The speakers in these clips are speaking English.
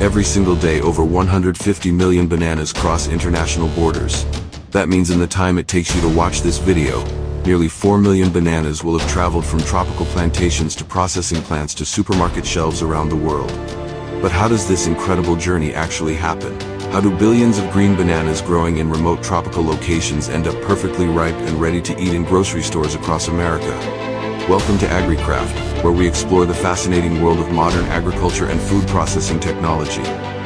Every single day, over 150 million bananas cross international borders. That means in the time it takes you to watch this video, nearly 4 million bananas will have traveled from tropical plantations to processing plants to supermarket shelves around the world. But how does this incredible journey actually happen? How do billions of green bananas growing in remote tropical locations end up perfectly ripe and ready to eat in grocery stores across America? Welcome to AgriCraft, where we explore the fascinating world of modern agriculture and food processing technology.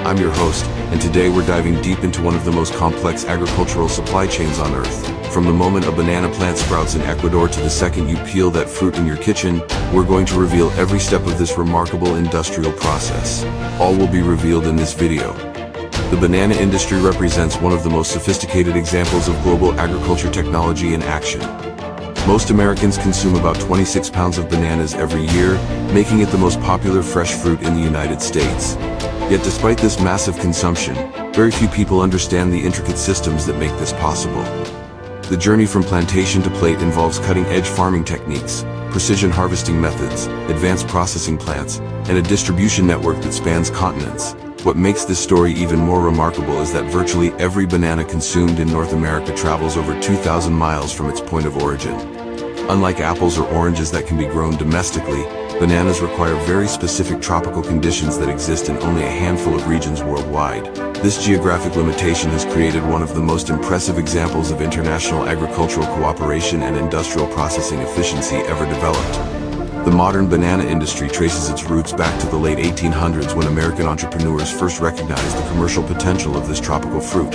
I'm your host, and today we're diving deep into one of the most complex agricultural supply chains on Earth. From the moment a banana plant sprouts in Ecuador to the second you peel that fruit in your kitchen, we're going to reveal every step of this remarkable industrial process. All will be revealed in this video. The banana industry represents one of the most sophisticated examples of global agriculture technology in action. Most Americans consume about 26 pounds of bananas every year, making it the most popular fresh fruit in the United States. Yet despite this massive consumption, very few people understand the intricate systems that make this possible. The journey from plantation to plate involves cutting-edge farming techniques, precision harvesting methods, advanced processing plants, and a distribution network that spans continents. What makes this story even more remarkable is that virtually every banana consumed in North America travels over 2,000 miles from its point of origin. Unlike apples or oranges that can be grown domestically, bananas require very specific tropical conditions that exist in only a handful of regions worldwide. This geographic limitation has created one of the most impressive examples of international agricultural cooperation and industrial processing efficiency ever developed. The modern banana industry traces its roots back to the late 1800s when American entrepreneurs first recognized the commercial potential of this tropical fruit.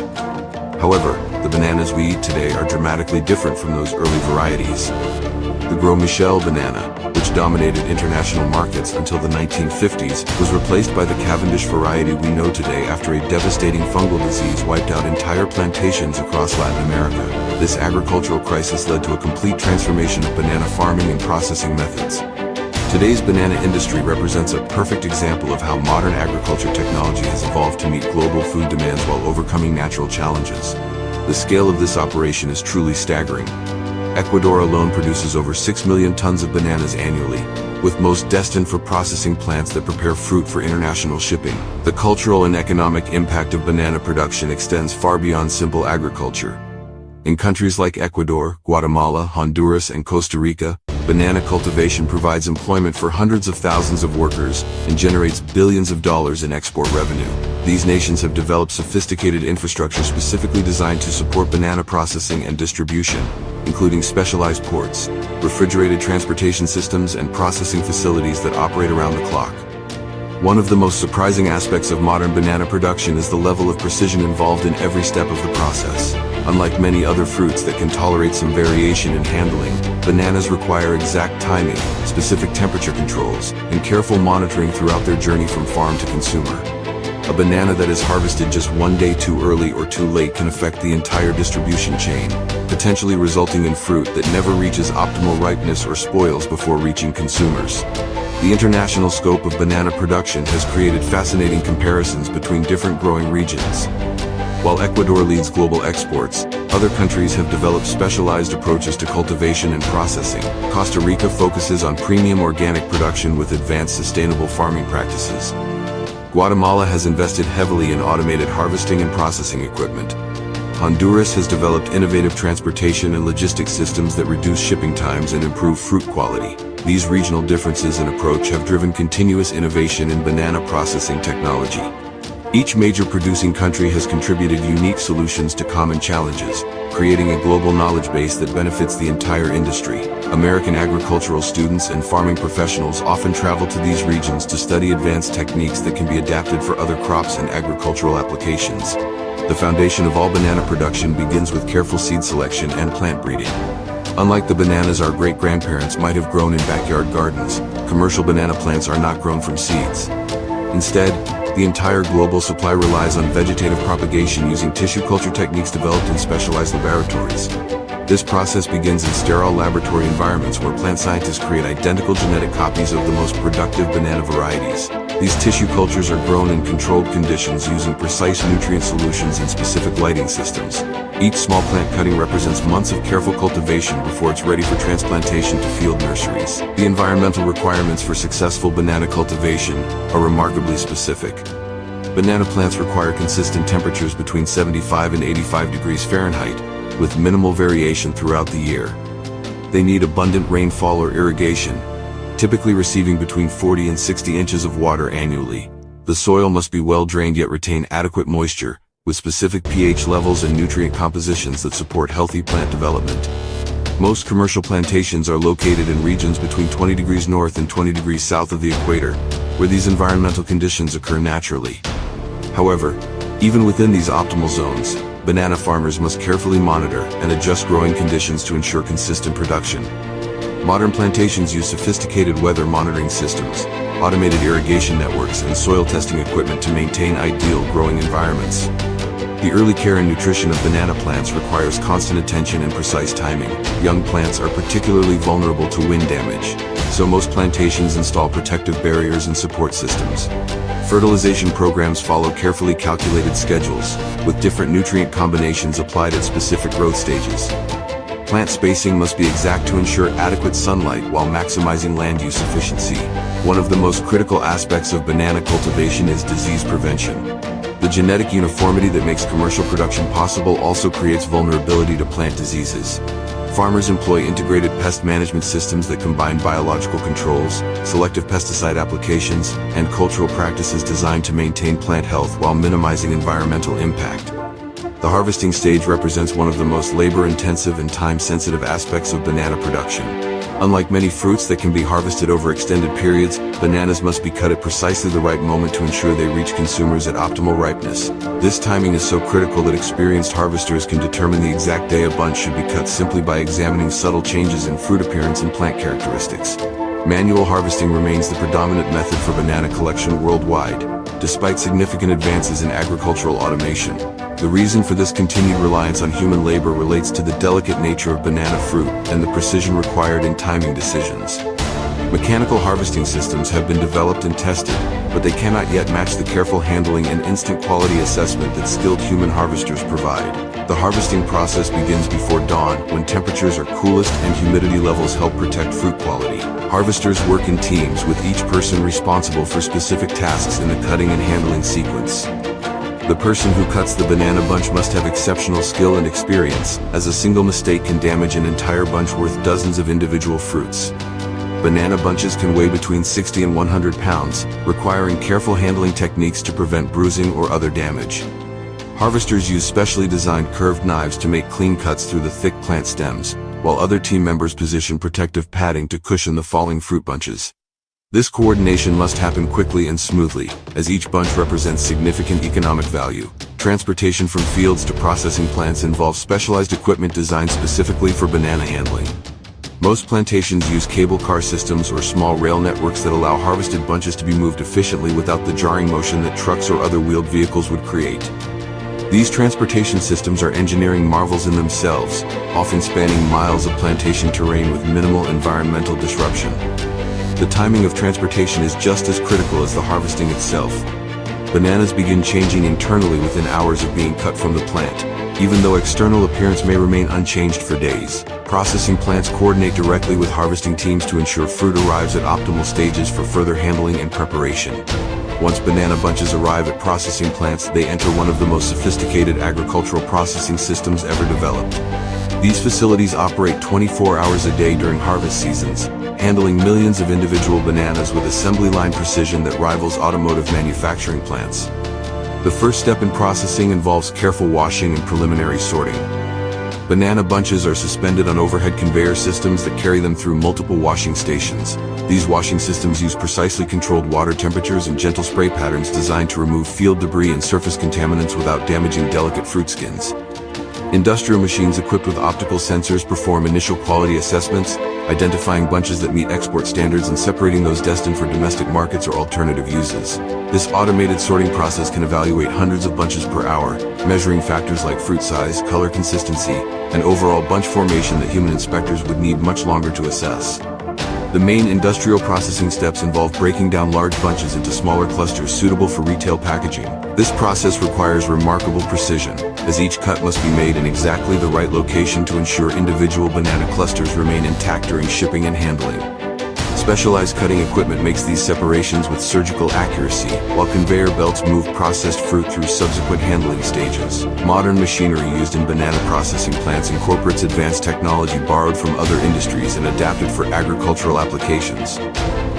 However, the bananas we eat today are dramatically different from those early varieties. The Gros Michel banana, which dominated international markets until the 1950s, was replaced by the Cavendish variety we know today after a devastating fungal disease wiped out entire plantations across Latin America. This agricultural crisis led to a complete transformation of banana farming and processing methods. Today's banana industry represents a perfect example of how modern agriculture technology has evolved to meet global food demands while overcoming natural challenges. The scale of this operation is truly staggering. Ecuador alone produces over 6 million tons of bananas annually, with most destined for processing plants that prepare fruit for international shipping. The cultural and economic impact of banana production extends far beyond simple agriculture. In countries like Ecuador, Guatemala, Honduras, and Costa Rica, banana cultivation provides employment for hundreds of thousands of workers and generates billions of dollars in export revenue. These nations have developed sophisticated infrastructure specifically designed to support banana processing and distribution, including specialized ports, refrigerated transportation systems, and processing facilities that operate around the clock. One of the most surprising aspects of modern banana production is the level of precision involved in every step of the process. Unlike many other fruits that can tolerate some variation in handling, bananas require exact timing, specific temperature controls, and careful monitoring throughout their journey from farm to consumer. A banana that is harvested just one day too early or too late can affect the entire distribution chain, potentially resulting in fruit that never reaches optimal ripeness or spoils before reaching consumers. The international scope of banana production has created fascinating comparisons between different growing regions. While Ecuador leads global exports, other countries have developed specialized approaches to cultivation and processing. Costa Rica focuses on premium organic production with advanced sustainable farming practices. Guatemala has invested heavily in automated harvesting and processing equipment. Honduras has developed innovative transportation and logistics systems that reduce shipping times and improve fruit quality. These regional differences in approach have driven continuous innovation in banana processing technology. Each major producing country has contributed unique solutions to common challenges, creating a global knowledge base that benefits the entire industry. American agricultural students and farming professionals often travel to these regions to study advanced techniques that can be adapted for other crops and agricultural applications. The foundation of all banana production begins with careful seed selection and plant breeding. Unlike the bananas our great-grandparents might have grown in backyard gardens, commercial banana plants are not grown from seeds. Instead, the entire global supply relies on vegetative propagation using tissue culture techniques developed in specialized laboratories. This process begins in sterile laboratory environments where plant scientists create identical genetic copies of the most productive banana varieties. These tissue cultures are grown in controlled conditions using precise nutrient solutions and specific lighting systems. Each small plant cutting represents months of careful cultivation before it's ready for transplantation to field nurseries. The environmental requirements for successful banana cultivation are remarkably specific. Banana plants require consistent temperatures between 75 and 85 degrees Fahrenheit, with minimal variation throughout the year. They need abundant rainfall or irrigation, typically receiving between 40 and 60 inches of water annually. The soil must be well drained yet retain adequate moisture, with specific pH levels and nutrient compositions that support healthy plant development. Most commercial plantations are located in regions between 20 degrees north and 20 degrees south of the equator, where these environmental conditions occur naturally. However, even within these optimal zones, banana farmers must carefully monitor and adjust growing conditions to ensure consistent production. Modern plantations use sophisticated weather monitoring systems, automated irrigation networks, and soil testing equipment to maintain ideal growing environments. The early care and nutrition of banana plants requires constant attention and precise timing. Young plants are particularly vulnerable to wind damage, so most plantations install protective barriers and support systems. Fertilization programs follow carefully calculated schedules, with different nutrient combinations applied at specific growth stages. Plant spacing must be exact to ensure adequate sunlight while maximizing land use efficiency. One of the most critical aspects of banana cultivation is disease prevention. The genetic uniformity that makes commercial production possible also creates vulnerability to plant diseases. Farmers employ integrated pest management systems that combine biological controls, selective pesticide applications, and cultural practices designed to maintain plant health while minimizing environmental impact. The harvesting stage represents one of the most labor-intensive and time-sensitive aspects of banana production. Unlike many fruits that can be harvested over extended periods, bananas must be cut at precisely the right moment to ensure they reach consumers at optimal ripeness. This timing is so critical that experienced harvesters can determine the exact day a bunch should be cut simply by examining subtle changes in fruit appearance and plant characteristics. Manual harvesting remains the predominant method for banana collection worldwide, despite significant advances in agricultural automation. The reason for this continued reliance on human labor relates to the delicate nature of banana fruit and the precision required in timing decisions. Mechanical harvesting systems have been developed and tested, but they cannot yet match the careful handling and instant quality assessment that skilled human harvesters provide. The harvesting process begins before dawn, when temperatures are coolest and humidity levels help protect fruit quality. Harvesters work in teams, with each person responsible for specific tasks in the cutting and handling sequence. The person who cuts the banana bunch must have exceptional skill and experience, as a single mistake can damage an entire bunch worth dozens of individual fruits. Banana bunches can weigh between 60 and 100 pounds, requiring careful handling techniques to prevent bruising or other damage. Harvesters use specially designed curved knives to make clean cuts through the thick plant stems, while other team members position protective padding to cushion the falling fruit bunches. This coordination must happen quickly and smoothly, as each bunch represents significant economic value. Transportation from fields to processing plants involves specialized equipment designed specifically for banana handling. Most plantations use cable car systems or small rail networks that allow harvested bunches to be moved efficiently without the jarring motion that trucks or other wheeled vehicles would create. These transportation systems are engineering marvels in themselves, often spanning miles of plantation terrain with minimal environmental disruption. The timing of transportation is just as critical as the harvesting itself. Bananas begin changing internally within hours of being cut from the plant, even though external appearance may remain unchanged for days. Processing plants coordinate directly with harvesting teams to ensure fruit arrives at optimal stages for further handling and preparation. Once banana bunches arrive at processing plants, they enter one of the most sophisticated agricultural processing systems ever developed. These facilities operate 24 hours a day during harvest seasons, handling millions of individual bananas with assembly line precision that rivals automotive manufacturing plants. The first step in processing involves careful washing and preliminary sorting. Banana bunches are suspended on overhead conveyor systems that carry them through multiple washing stations. These washing systems use precisely controlled water temperatures and gentle spray patterns designed to remove field debris and surface contaminants without damaging delicate fruit skins. Industrial machines equipped with optical sensors perform initial quality assessments, identifying bunches that meet export standards and separating those destined for domestic markets or alternative uses. This automated sorting process can evaluate hundreds of bunches per hour, measuring factors like fruit size, color consistency, and overall bunch formation that human inspectors would need much longer to assess. The main industrial processing steps involve breaking down large bunches into smaller clusters suitable for retail packaging. This process requires remarkable precision, as each cut must be made in exactly the right location to ensure individual banana clusters remain intact during shipping and handling. Specialized cutting equipment makes these separations with surgical accuracy, while conveyor belts move processed fruit through subsequent handling stages. Modern machinery used in banana processing plants incorporates advanced technology borrowed from other industries and adapted for agricultural applications.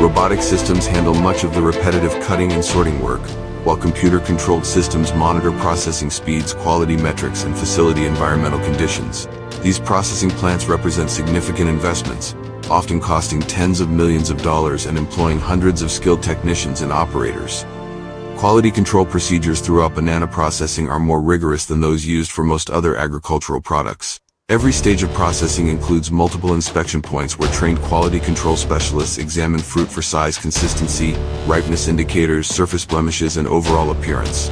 Robotic systems handle much of the repetitive cutting and sorting work, while computer-controlled systems monitor processing speeds, quality metrics, and facility environmental conditions. These processing plants represent significant investments, often costing tens of millions of dollars and employing hundreds of skilled technicians and operators. Quality control procedures throughout banana processing are more rigorous than those used for most other agricultural products. Every stage of processing includes multiple inspection points where trained quality control specialists examine fruit for size, consistency, ripeness indicators, surface blemishes, and overall appearance.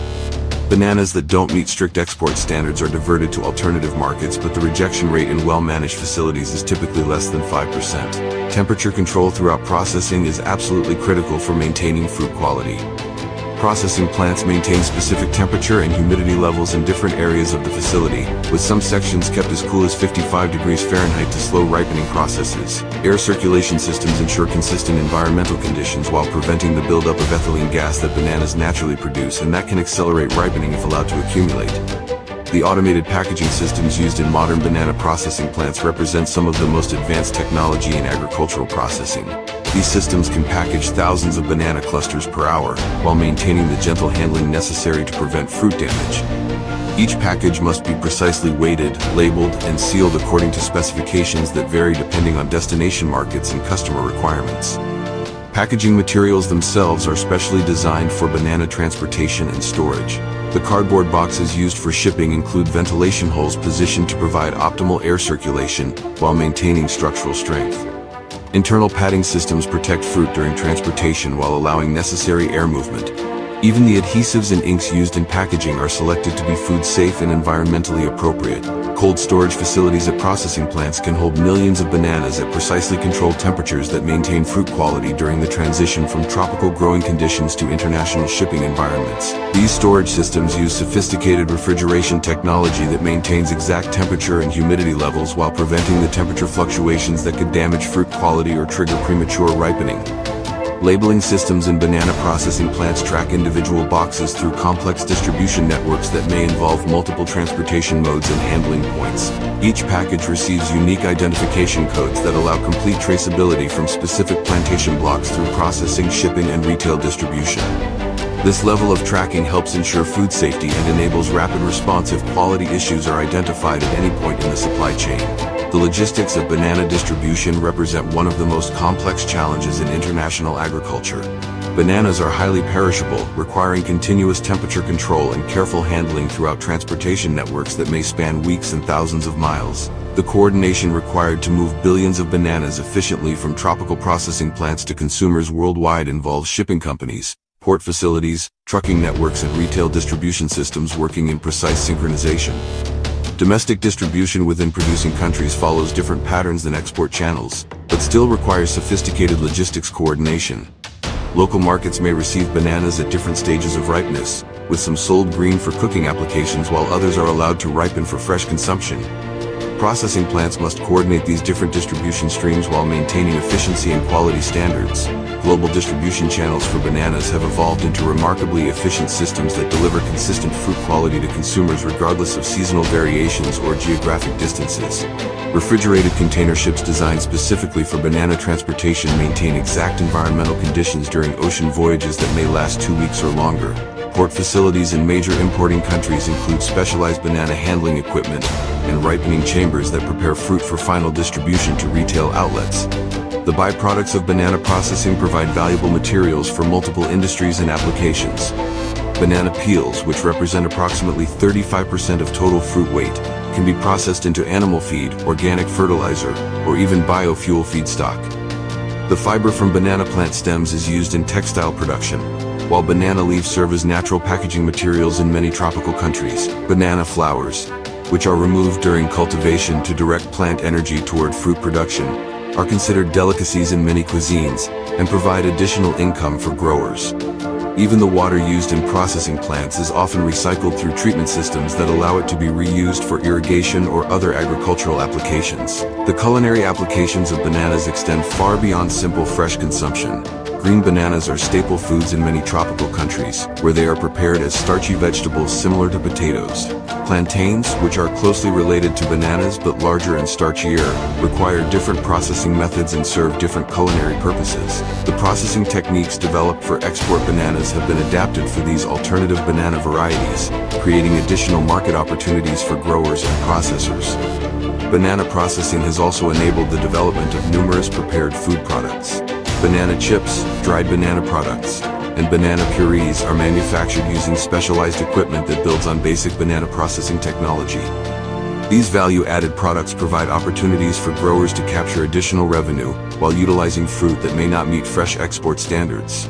Bananas that don't meet strict export standards are diverted to alternative markets, but the rejection rate in well-managed facilities is typically less than 5%. Temperature control throughout processing is absolutely critical for maintaining fruit quality. Processing plants maintain specific temperature and humidity levels in different areas of the facility, with some sections kept as cool as 55 degrees Fahrenheit to slow ripening processes. Air circulation systems ensure consistent environmental conditions while preventing the buildup of ethylene gas that bananas naturally produce, and that can accelerate ripening if allowed to accumulate. The automated packaging systems used in modern banana processing plants represent some of the most advanced technology in agricultural processing. These systems can package thousands of banana clusters per hour, while maintaining the gentle handling necessary to prevent fruit damage. Each package must be precisely weighted, labeled, and sealed according to specifications that vary depending on destination markets and customer requirements. Packaging materials themselves are specially designed for banana transportation and storage. The cardboard boxes used for shipping include ventilation holes positioned to provide optimal air circulation while maintaining structural strength. Internal padding systems protect fruit during transportation while allowing necessary air movement. Even the adhesives and inks used in packaging are selected to be food safe and environmentally appropriate. Cold storage facilities at processing plants can hold millions of bananas at precisely controlled temperatures that maintain fruit quality during the transition from tropical growing conditions to international shipping environments. These storage systems use sophisticated refrigeration technology that maintains exact temperature and humidity levels while preventing the temperature fluctuations that could damage fruit quality or trigger premature ripening. Labeling systems in banana processing plants track individual boxes through complex distribution networks that may involve multiple transportation modes and handling points. Each package receives unique identification codes that allow complete traceability from specific plantation blocks through processing, shipping, and retail distribution. This level of tracking helps ensure food safety and enables rapid response if quality issues are identified at any point in the supply chain. The logistics of banana distribution represent one of the most complex challenges in international agriculture. Bananas are highly perishable, requiring continuous temperature control and careful handling throughout transportation networks that may span weeks and thousands of miles. The coordination required to move billions of bananas efficiently from tropical processing plants to consumers worldwide involves shipping companies, port facilities, trucking networks, and retail distribution systems working in precise synchronization. Domestic distribution within producing countries follows different patterns than export channels, but still requires sophisticated logistics coordination. Local markets may receive bananas at different stages of ripeness, with some sold green for cooking applications while others are allowed to ripen for fresh consumption. Processing plants must coordinate these different distribution streams while maintaining efficiency and quality standards. Global distribution channels for bananas have evolved into remarkably efficient systems that deliver consistent fruit quality to consumers regardless of seasonal variations or geographic distances. Refrigerated container ships designed specifically for banana transportation maintain exact environmental conditions during ocean voyages that may last 2 weeks or longer. Port facilities in major importing countries include specialized banana handling equipment and ripening chambers that prepare fruit for final distribution to retail outlets. The byproducts of banana processing provide valuable materials for multiple industries and applications. Banana peels, which represent approximately 35% of total fruit weight, can be processed into animal feed, organic fertilizer, or even biofuel feedstock. The fiber from banana plant stems is used in textile production, while banana leaves serve as natural packaging materials in many tropical countries. Banana flowers, which are removed during cultivation to direct plant energy toward fruit production, are considered delicacies in many cuisines and provide additional income for growers. Even the water used in processing plants is often recycled through treatment systems that allow it to be reused for irrigation or other agricultural applications. The culinary applications of bananas extend far beyond simple fresh consumption. Green bananas are staple foods in many tropical countries, where they are prepared as starchy vegetables similar to potatoes. Plantains, which are closely related to bananas but larger and starchier, require different processing methods and serve different culinary purposes. The processing techniques developed for export bananas have been adapted for these alternative banana varieties, creating additional market opportunities for growers and processors. Banana processing has also enabled the development of numerous prepared food products. Banana chips, dried banana products, and banana purees are manufactured using specialized equipment that builds on basic banana processing technology. These value-added products provide opportunities for growers to capture additional revenue while utilizing fruit that may not meet fresh export standards.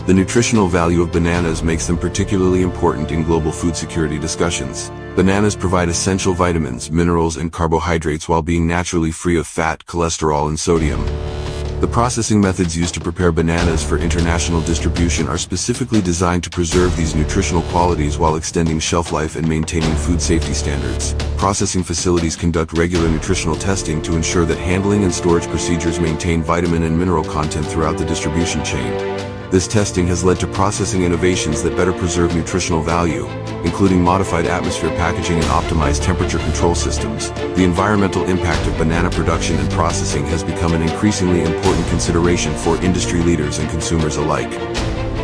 The nutritional value of bananas makes them particularly important in global food security discussions. Bananas provide essential vitamins, minerals, and carbohydrates while being naturally free of fat, cholesterol, and sodium. The processing methods used to prepare bananas for international distribution are specifically designed to preserve these nutritional qualities while extending shelf life and maintaining food safety standards. Processing facilities conduct regular nutritional testing to ensure that handling and storage procedures maintain vitamin and mineral content throughout the distribution chain. This testing has led to processing innovations that better preserve nutritional value, including modified atmosphere packaging and optimized temperature control systems. The environmental impact of banana production and processing has become an increasingly important consideration for industry leaders and consumers alike.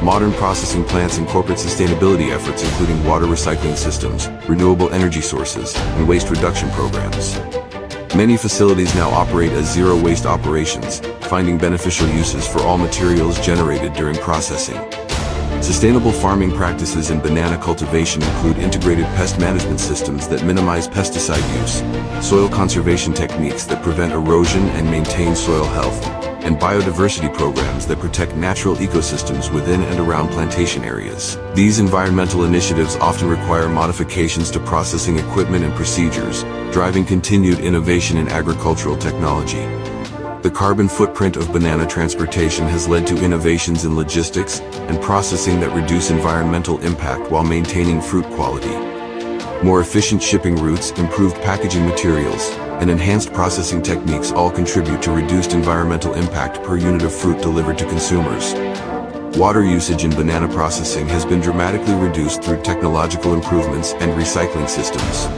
Modern processing plants incorporate sustainability efforts including water recycling systems, renewable energy sources, and waste reduction programs. Many facilities now operate as zero-waste operations, finding beneficial uses for all materials generated during processing. Sustainable farming practices in banana cultivation include integrated pest management systems that minimize pesticide use, soil conservation techniques that prevent erosion and maintain soil health, and biodiversity programs that protect natural ecosystems within and around plantation areas. These environmental initiatives often require modifications to processing equipment and procedures, driving continued innovation in agricultural technology. The carbon footprint of banana transportation has led to innovations in logistics and processing that reduce environmental impact while maintaining fruit quality. More efficient shipping routes, improved packaging materials, and enhanced processing techniques all contribute to reduced environmental impact per unit of fruit delivered to consumers. Water usage in banana processing has been dramatically reduced through technological improvements and recycling systems.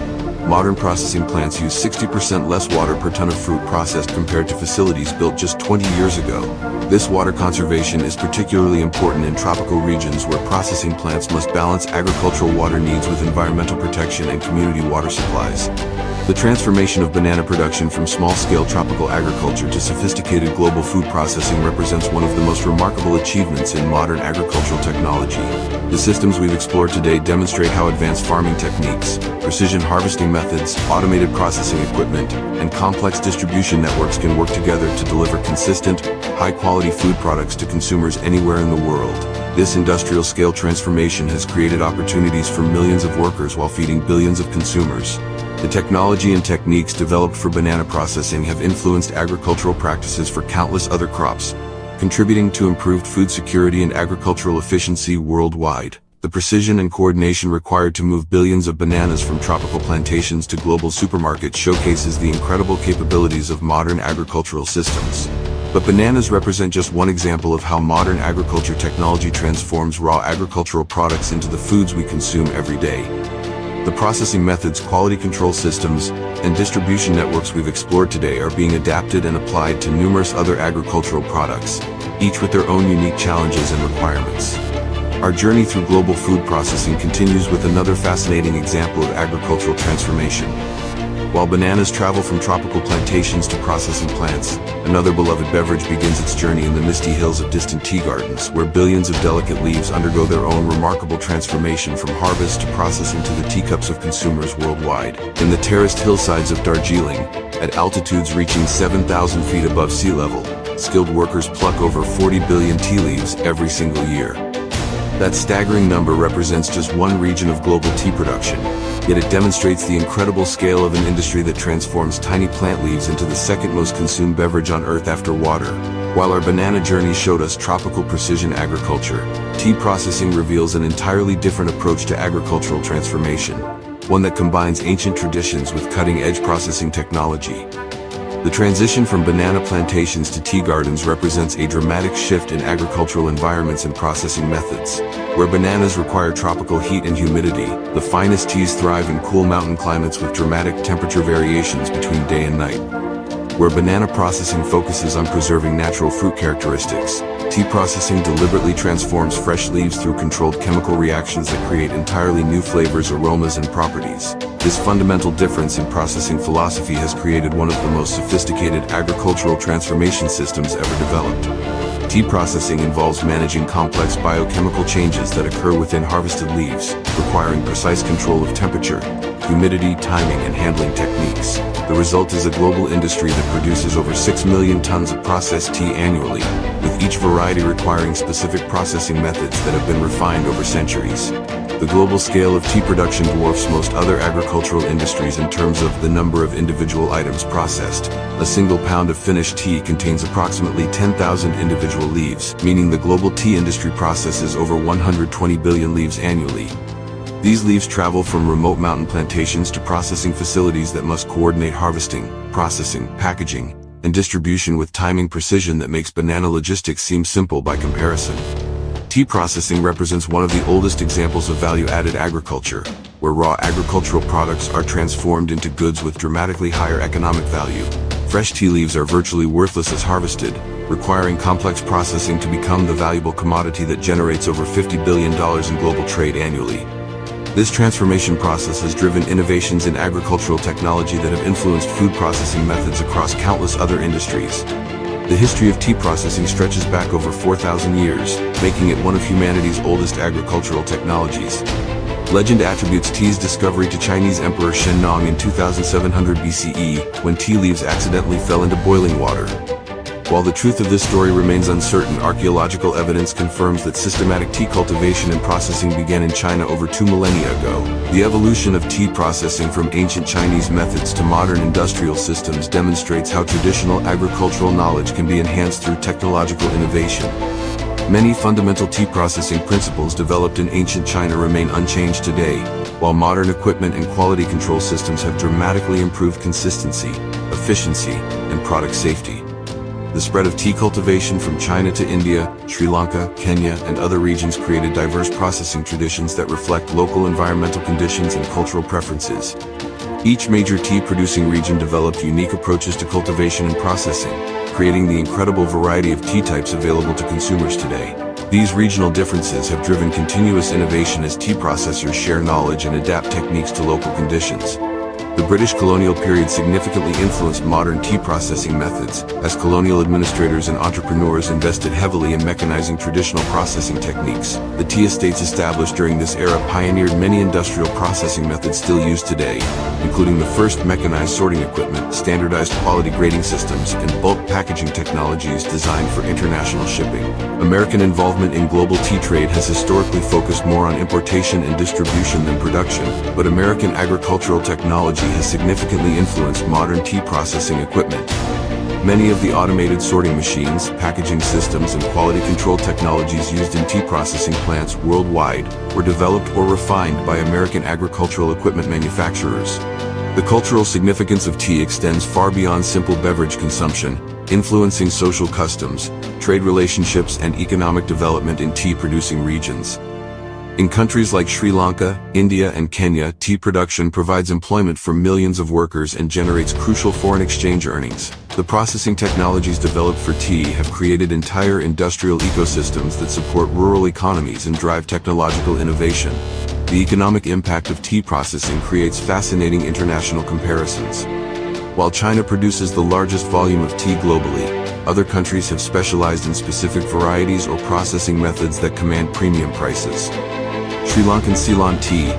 Modern processing plants use 60% less water per ton of fruit processed compared to facilities built just 20 years ago. This water conservation is particularly important in tropical regions where processing plants must balance agricultural water needs with environmental protection and community water supplies. The transformation of banana production from small-scale tropical agriculture to sophisticated global food processing represents one of the most remarkable achievements in modern agricultural technology. The systems we've explored today demonstrate how advanced farming techniques, precision harvesting methods, automated processing equipment, and complex distribution networks can work together to deliver consistent, high-quality food products to consumers anywhere in the world. This industrial-scale transformation has created opportunities for millions of workers while feeding billions of consumers. The technology and techniques developed for banana processing have influenced agricultural practices for countless other crops, contributing to improved food security and agricultural efficiency worldwide. The precision and coordination required to move billions of bananas from tropical plantations to global supermarkets showcases the incredible capabilities of modern agricultural systems. But bananas represent just one example of how modern agriculture technology transforms raw agricultural products into the foods we consume every day. The processing methods, quality control systems, and distribution networks we've explored today are being adapted and applied to numerous other agricultural products, each with their own unique challenges and requirements. Our journey through global food processing continues with another fascinating example of agricultural transformation. While bananas travel from tropical plantations to processing plants, another beloved beverage begins its journey in the misty hills of distant tea gardens, where billions of delicate leaves undergo their own remarkable transformation from harvest to processing to the teacups of consumers worldwide. In the terraced hillsides of Darjeeling, at altitudes reaching 7,000 feet above sea level, skilled workers pluck over 40 billion tea leaves every single year. That staggering number represents just one region of global tea production, yet it demonstrates the incredible scale of an industry that transforms tiny plant leaves into the second most consumed beverage on Earth after water. While our banana journey showed us tropical precision agriculture, tea processing reveals an entirely different approach to agricultural transformation, one that combines ancient traditions with cutting-edge processing technology. The transition from banana plantations to tea gardens represents a dramatic shift in agricultural environments and processing methods. Where bananas require tropical heat and humidity, the finest teas thrive in cool mountain climates with dramatic temperature variations between day and night. Where banana processing focuses on preserving natural fruit characteristics, tea processing deliberately transforms fresh leaves through controlled chemical reactions that create entirely new flavors, aromas, and properties. This fundamental difference in processing philosophy has created one of the most sophisticated agricultural transformation systems ever developed. Tea processing involves managing complex biochemical changes that occur within harvested leaves, requiring precise control of temperature, humidity, timing, and handling techniques. The result is a global industry that produces over 6 million tons of processed tea annually, with each variety requiring specific processing methods that have been refined over centuries. The global scale of tea production dwarfs most other agricultural industries in terms of the number of individual items processed. A single pound of finished tea contains approximately 10,000 individual leaves, meaning the global tea industry processes over 120 billion leaves annually. These leaves travel from remote mountain plantations to processing facilities that must coordinate harvesting, processing, packaging, and distribution with timing precision that makes banana logistics seem simple by comparison. Tea processing represents one of the oldest examples of value-added agriculture, where raw agricultural products are transformed into goods with dramatically higher economic value. Fresh tea leaves are virtually worthless as harvested, requiring complex processing to become the valuable commodity that generates over $50 billion in global trade annually. This transformation process has driven innovations in agricultural technology that have influenced food processing methods across countless other industries. The history of tea processing stretches back over 4,000 years, making it one of humanity's oldest agricultural technologies. Legend attributes tea's discovery to Chinese Emperor Shennong in 2700 BCE, when tea leaves accidentally fell into boiling water. While the truth of this story remains uncertain, archaeological evidence confirms that systematic tea cultivation and processing began in China over 2 millennia ago. The evolution of tea processing from ancient Chinese methods to modern industrial systems demonstrates how traditional agricultural knowledge can be enhanced through technological innovation. Many fundamental tea processing principles developed in ancient China remain unchanged today, while modern equipment and quality control systems have dramatically improved consistency, efficiency, and product safety. The spread of tea cultivation from China to India, Sri Lanka, Kenya, and other regions created diverse processing traditions that reflect local environmental conditions and cultural preferences. Each major tea-producing region developed unique approaches to cultivation and processing, creating the incredible variety of tea types available to consumers today. These regional differences have driven continuous innovation as tea processors share knowledge and adapt techniques to local conditions. The British colonial period significantly influenced modern tea processing methods, as colonial administrators and entrepreneurs invested heavily in mechanizing traditional processing techniques. The tea estates established during this era pioneered many industrial processing methods still used today, including the first mechanized sorting equipment, standardized quality grading systems, and bulk packaging technologies designed for international shipping. American involvement in global tea trade has historically focused more on importation and distribution than production, but American agricultural technology has significantly influenced modern tea processing equipment. Many of the automated sorting machines, packaging systems, and quality control technologies used in tea processing plants worldwide were developed or refined by American agricultural equipment manufacturers. The cultural significance of tea extends far beyond simple beverage consumption, influencing social customs, trade relationships, and economic development in tea-producing regions. In countries like Sri Lanka, India, and Kenya, tea production provides employment for millions of workers and generates crucial foreign exchange earnings. The processing technologies developed for tea have created entire industrial ecosystems that support rural economies and drive technological innovation. The economic impact of tea processing creates fascinating international comparisons. While China produces the largest volume of tea globally, other countries have specialized in specific varieties or processing methods that command premium prices. Sri Lankan Ceylon tea,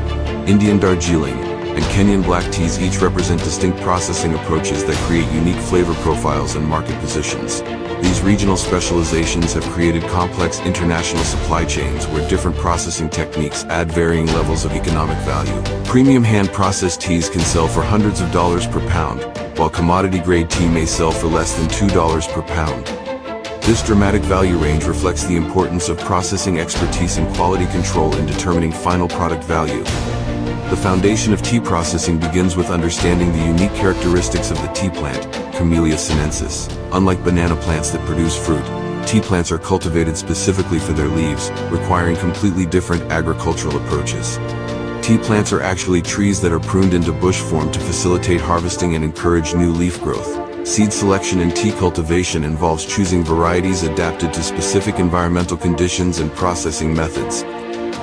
Indian Darjeeling, and Kenyan black teas each represent distinct processing approaches that create unique flavor profiles and market positions. These regional specializations have created complex international supply chains where different processing techniques add varying levels of economic value. Premium hand-processed teas can sell for hundreds of dollars per pound, while commodity-grade tea may sell for less than $2 per pound. This dramatic value range reflects the importance of processing expertise and quality control in determining final product value. The foundation of tea processing begins with understanding the unique characteristics of the tea plant, Camellia sinensis. Unlike banana plants that produce fruit, tea plants are cultivated specifically for their leaves, requiring completely different agricultural approaches. Tea plants are actually trees that are pruned into bush form to facilitate harvesting and encourage new leaf growth. Seed selection in tea cultivation involves choosing varieties adapted to specific environmental conditions and processing methods.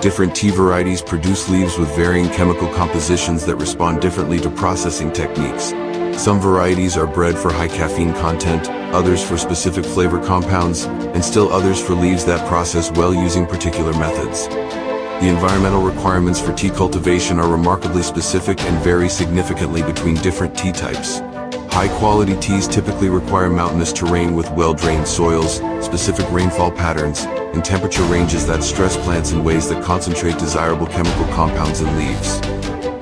Different tea varieties produce leaves with varying chemical compositions that respond differently to processing techniques. Some varieties are bred for high caffeine content, others for specific flavor compounds, and still others for leaves that process well using particular methods. The environmental requirements for tea cultivation are remarkably specific and vary significantly between different tea types. High-quality teas typically require mountainous terrain with well-drained soils, specific rainfall patterns, and temperature ranges that stress plants in ways that concentrate desirable chemical compounds in leaves.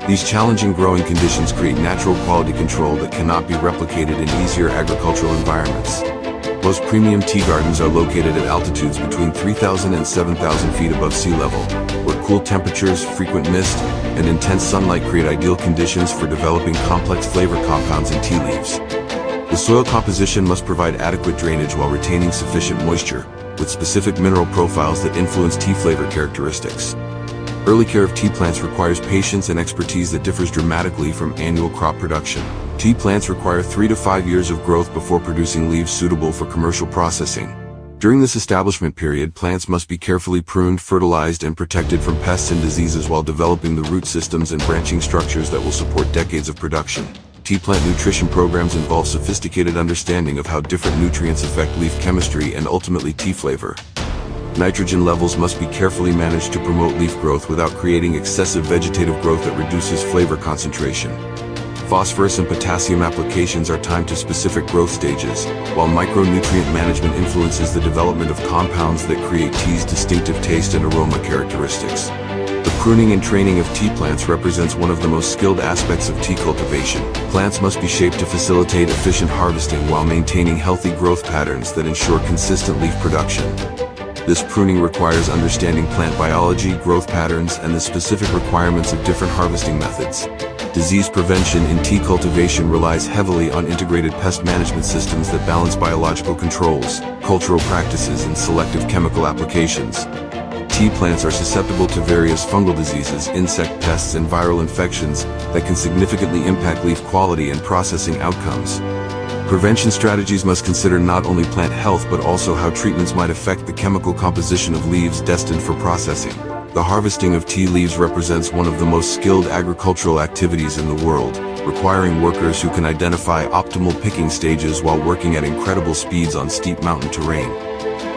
These challenging growing conditions create natural quality control that cannot be replicated in easier agricultural environments. Most premium tea gardens are located at altitudes between 3,000 and 7,000 feet above sea level, where cool temperatures, frequent mist, and intense sunlight create ideal conditions for developing complex flavor compounds in tea leaves. The soil composition must provide adequate drainage while retaining sufficient moisture, with specific mineral profiles that influence tea flavor characteristics. Early care of tea plants requires patience and expertise that differs dramatically from annual crop production. Tea plants require 3 to 5 years of growth before producing leaves suitable for commercial processing. During this establishment period, plants must be carefully pruned, fertilized, and protected from pests and diseases while developing the root systems and branching structures that will support decades of production. Tea plant nutrition programs involve sophisticated understanding of how different nutrients affect leaf chemistry and ultimately tea flavor. Nitrogen levels must be carefully managed to promote leaf growth without creating excessive vegetative growth that reduces flavor concentration. Phosphorus and potassium applications are timed to specific growth stages, while micronutrient management influences the development of compounds that create tea's distinctive taste and aroma characteristics. The pruning and training of tea plants represents one of the most skilled aspects of tea cultivation. Plants must be shaped to facilitate efficient harvesting while maintaining healthy growth patterns that ensure consistent leaf production. This pruning requires understanding plant biology, growth patterns, and the specific requirements of different harvesting methods. Disease prevention in tea cultivation relies heavily on integrated pest management systems that balance biological controls, cultural practices, and selective chemical applications. Tea plants are susceptible to various fungal diseases, insect pests, and viral infections that can significantly impact leaf quality and processing outcomes. Prevention strategies must consider not only plant health but also how treatments might affect the chemical composition of leaves destined for processing. The harvesting of tea leaves represents one of the most skilled agricultural activities in the world, requiring workers who can identify optimal picking stages while working at incredible speeds on steep mountain terrain.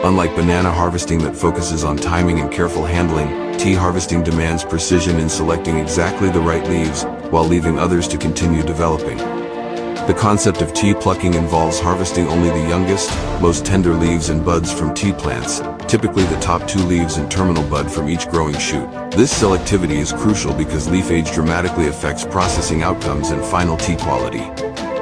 Unlike banana harvesting that focuses on timing and careful handling, tea harvesting demands precision in selecting exactly the right leaves, while leaving others to continue developing. The concept of tea plucking involves harvesting only the youngest, most tender leaves and buds from tea plants, typically the top 2 leaves and terminal bud from each growing shoot. This selectivity is crucial because leaf age dramatically affects processing outcomes and final tea quality.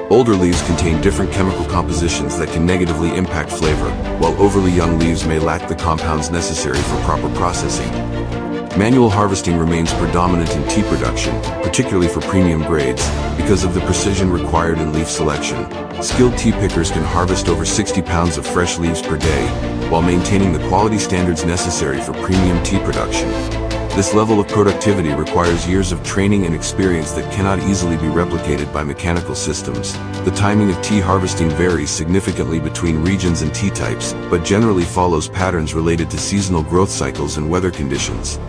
Older leaves contain different chemical compositions that can negatively impact flavor, while overly young leaves may lack the compounds necessary for proper processing. Manual harvesting remains predominant in tea production, particularly for premium grades, because of the precision required in leaf selection. Skilled tea pickers can harvest over 60 pounds of fresh leaves per day, while maintaining the quality standards necessary for premium tea production. This level of productivity requires years of training and experience that cannot easily be replicated by mechanical systems. The timing of tea harvesting varies significantly between regions and tea types, but generally follows patterns related to seasonal growth cycles and weather conditions.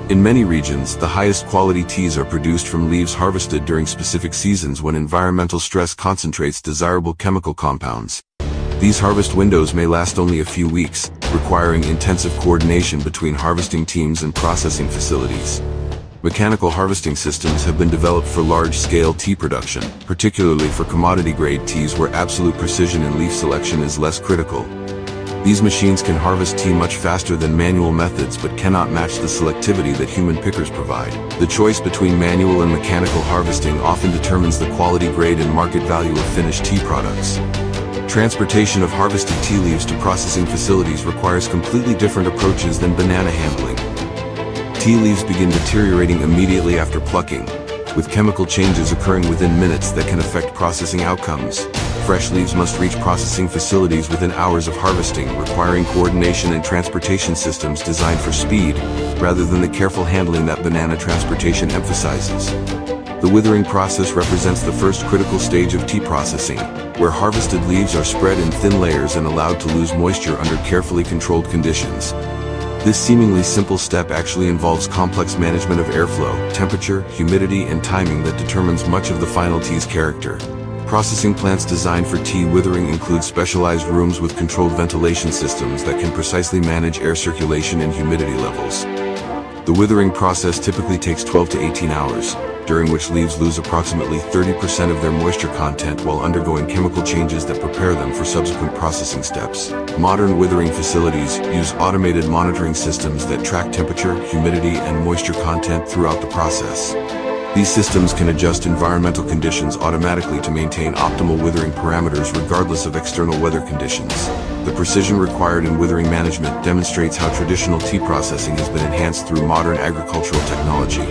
In many regions, the highest quality teas are produced from leaves harvested during specific seasons when environmental stress concentrates desirable chemical compounds. These harvest windows may last only a few weeks, requiring intensive coordination between harvesting teams and processing facilities. Mechanical harvesting systems have been developed for large-scale tea production, particularly for commodity-grade teas where absolute precision in leaf selection is less critical. These machines can harvest tea much faster than manual methods but cannot match the selectivity that human pickers provide. The choice between manual and mechanical harvesting often determines the quality, grade, and market value of finished tea products. Transportation of harvested tea leaves to processing facilities requires completely different approaches than banana handling. Tea leaves begin deteriorating immediately after plucking, with chemical changes occurring within minutes that can affect processing outcomes. Fresh leaves must reach processing facilities within hours of harvesting, requiring coordination and transportation systems designed for speed, rather than the careful handling that banana transportation emphasizes. The withering process represents the first critical stage of tea processing, where harvested leaves are spread in thin layers and allowed to lose moisture under carefully controlled conditions. This seemingly simple step actually involves complex management of airflow, temperature, humidity, and timing that determines much of the final tea's character. Processing plants designed for tea withering include specialized rooms with controlled ventilation systems that can precisely manage air circulation and humidity levels. The withering process typically takes 12 to 18 hours, during which leaves lose approximately 30% of their moisture content while undergoing chemical changes that prepare them for subsequent processing steps. Modern withering facilities use automated monitoring systems that track temperature, humidity, and moisture content throughout the process. These systems can adjust environmental conditions automatically to maintain optimal withering parameters regardless of external weather conditions. The precision required in withering management demonstrates how traditional tea processing has been enhanced through modern agricultural technology.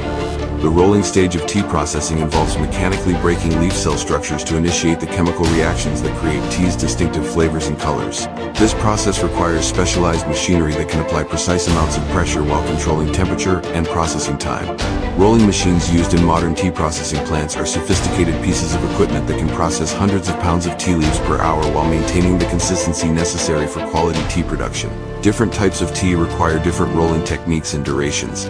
The rolling stage of tea processing involves mechanically breaking leaf cell structures to initiate the chemical reactions that create tea's distinctive flavors and colors. This process requires specialized machinery that can apply precise amounts of pressure while controlling temperature and processing time. Rolling machines used in modern tea processing plants are sophisticated pieces of equipment that can process hundreds of pounds of tea leaves per hour while maintaining the consistency necessary for quality tea production. Different types of tea require different rolling techniques and durations.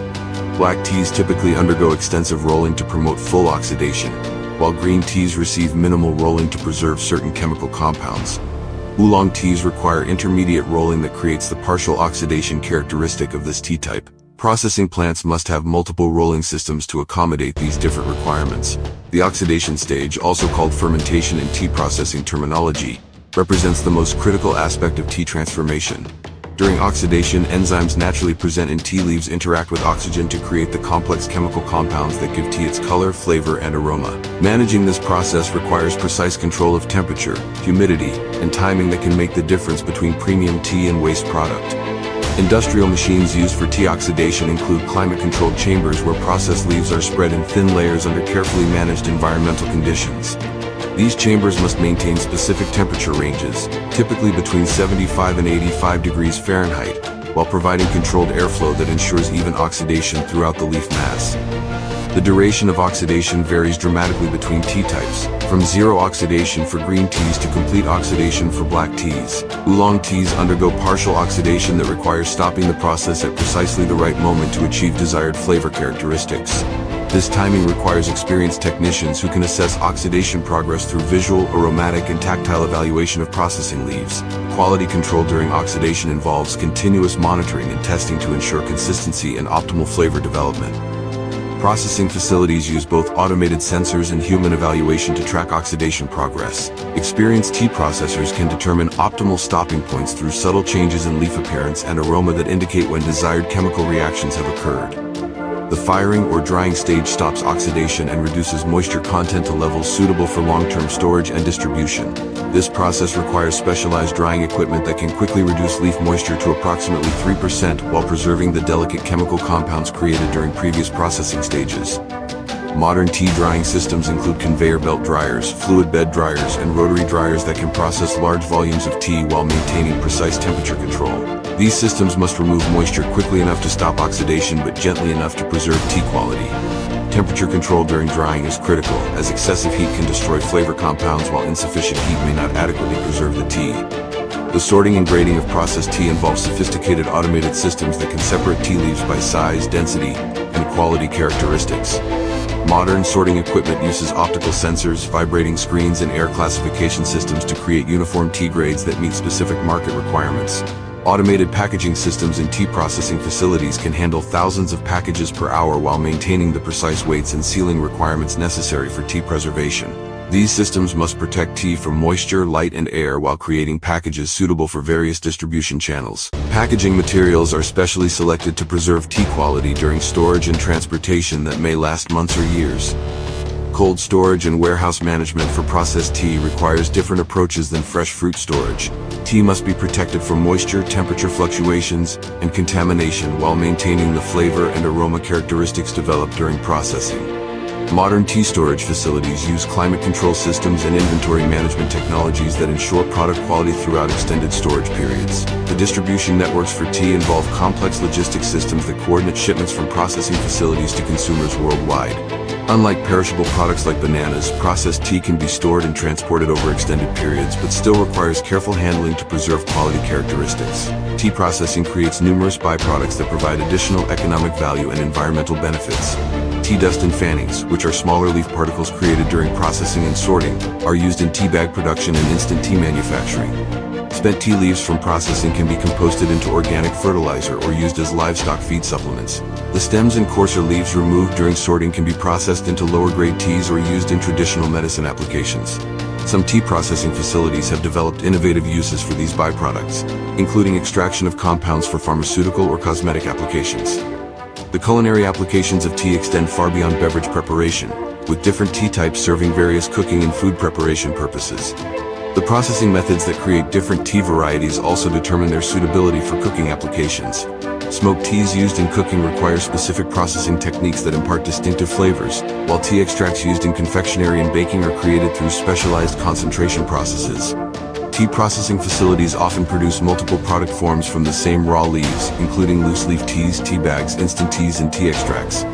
Black teas typically undergo extensive rolling to promote full oxidation, while green teas receive minimal rolling to preserve certain chemical compounds. Oolong teas require intermediate rolling that creates the partial oxidation characteristic of this tea type. Processing plants must have multiple rolling systems to accommodate these different requirements. The oxidation stage, also called fermentation in tea processing terminology, represents the most critical aspect of tea transformation. During oxidation, enzymes naturally present in tea leaves interact with oxygen to create the complex chemical compounds that give tea its color, flavor, and aroma. Managing this process requires precise control of temperature, humidity, and timing that can make the difference between premium tea and waste product. Industrial machines used for tea oxidation include climate-controlled chambers where processed leaves are spread in thin layers under carefully managed environmental conditions. These chambers must maintain specific temperature ranges, typically between 75 and 85 degrees Fahrenheit, while providing controlled airflow that ensures even oxidation throughout the leaf mass. The duration of oxidation varies dramatically between tea types, from zero oxidation for green teas to complete oxidation for black teas. Oolong teas undergo partial oxidation that requires stopping the process at precisely the right moment to achieve desired flavor characteristics. This timing requires experienced technicians who can assess oxidation progress through visual, aromatic, and tactile evaluation of processing leaves. Quality control during oxidation involves continuous monitoring and testing to ensure consistency and optimal flavor development. Processing facilities use both automated sensors and human evaluation to track oxidation progress. Experienced tea processors can determine optimal stopping points through subtle changes in leaf appearance and aroma that indicate when desired chemical reactions have occurred. The firing or drying stage stops oxidation and reduces moisture content to levels suitable for long-term storage and distribution. This process requires specialized drying equipment that can quickly reduce leaf moisture to approximately 3% while preserving the delicate chemical compounds created during previous processing stages. Modern tea drying systems include conveyor belt dryers, fluid bed dryers, and rotary dryers that can process large volumes of tea while maintaining precise temperature control. These systems must remove moisture quickly enough to stop oxidation but gently enough to preserve tea quality. Temperature control during drying is critical, as excessive heat can destroy flavor compounds while insufficient heat may not adequately preserve the tea. The sorting and grading of processed tea involves sophisticated automated systems that can separate tea leaves by size, density, and quality characteristics. Modern sorting equipment uses optical sensors, vibrating screens, and air classification systems to create uniform tea grades that meet specific market requirements. Automated packaging systems in tea processing facilities can handle thousands of packages per hour while maintaining the precise weights and sealing requirements necessary for tea preservation. These systems must protect tea from moisture, light, and air while creating packages suitable for various distribution channels. Packaging materials are specially selected to preserve tea quality during storage and transportation that may last months or years. Cold storage and warehouse management for processed tea requires different approaches than fresh fruit storage. Tea must be protected from moisture, temperature fluctuations, and contamination while maintaining the flavor and aroma characteristics developed during processing. Modern tea storage facilities use climate control systems and inventory management technologies that ensure product quality throughout extended storage periods. The distribution networks for tea involve complex logistics systems that coordinate shipments from processing facilities to consumers worldwide. Unlike perishable products like bananas, processed tea can be stored and transported over extended periods, but still requires careful handling to preserve quality characteristics. Tea processing creates numerous byproducts that provide additional economic value and environmental benefits. Tea dust and fannings, which are smaller leaf particles created during processing and sorting, are used in tea bag production and instant tea manufacturing. Spent tea leaves from processing can be composted into organic fertilizer or used as livestock feed supplements. The stems and coarser leaves removed during sorting can be processed into lower-grade teas or used in traditional medicine applications. Some tea processing facilities have developed innovative uses for these byproducts, including extraction of compounds for pharmaceutical or cosmetic applications. The culinary applications of tea extend far beyond beverage preparation, with different tea types serving various cooking and food preparation purposes. The processing methods that create different tea varieties also determine their suitability for cooking applications. Smoked teas used in cooking require specific processing techniques that impart distinctive flavors, while tea extracts used in confectionery and baking are created through specialized concentration processes. Tea processing facilities often produce multiple product forms from the same raw leaves, including loose-leaf teas, tea bags, instant teas, and tea extracts.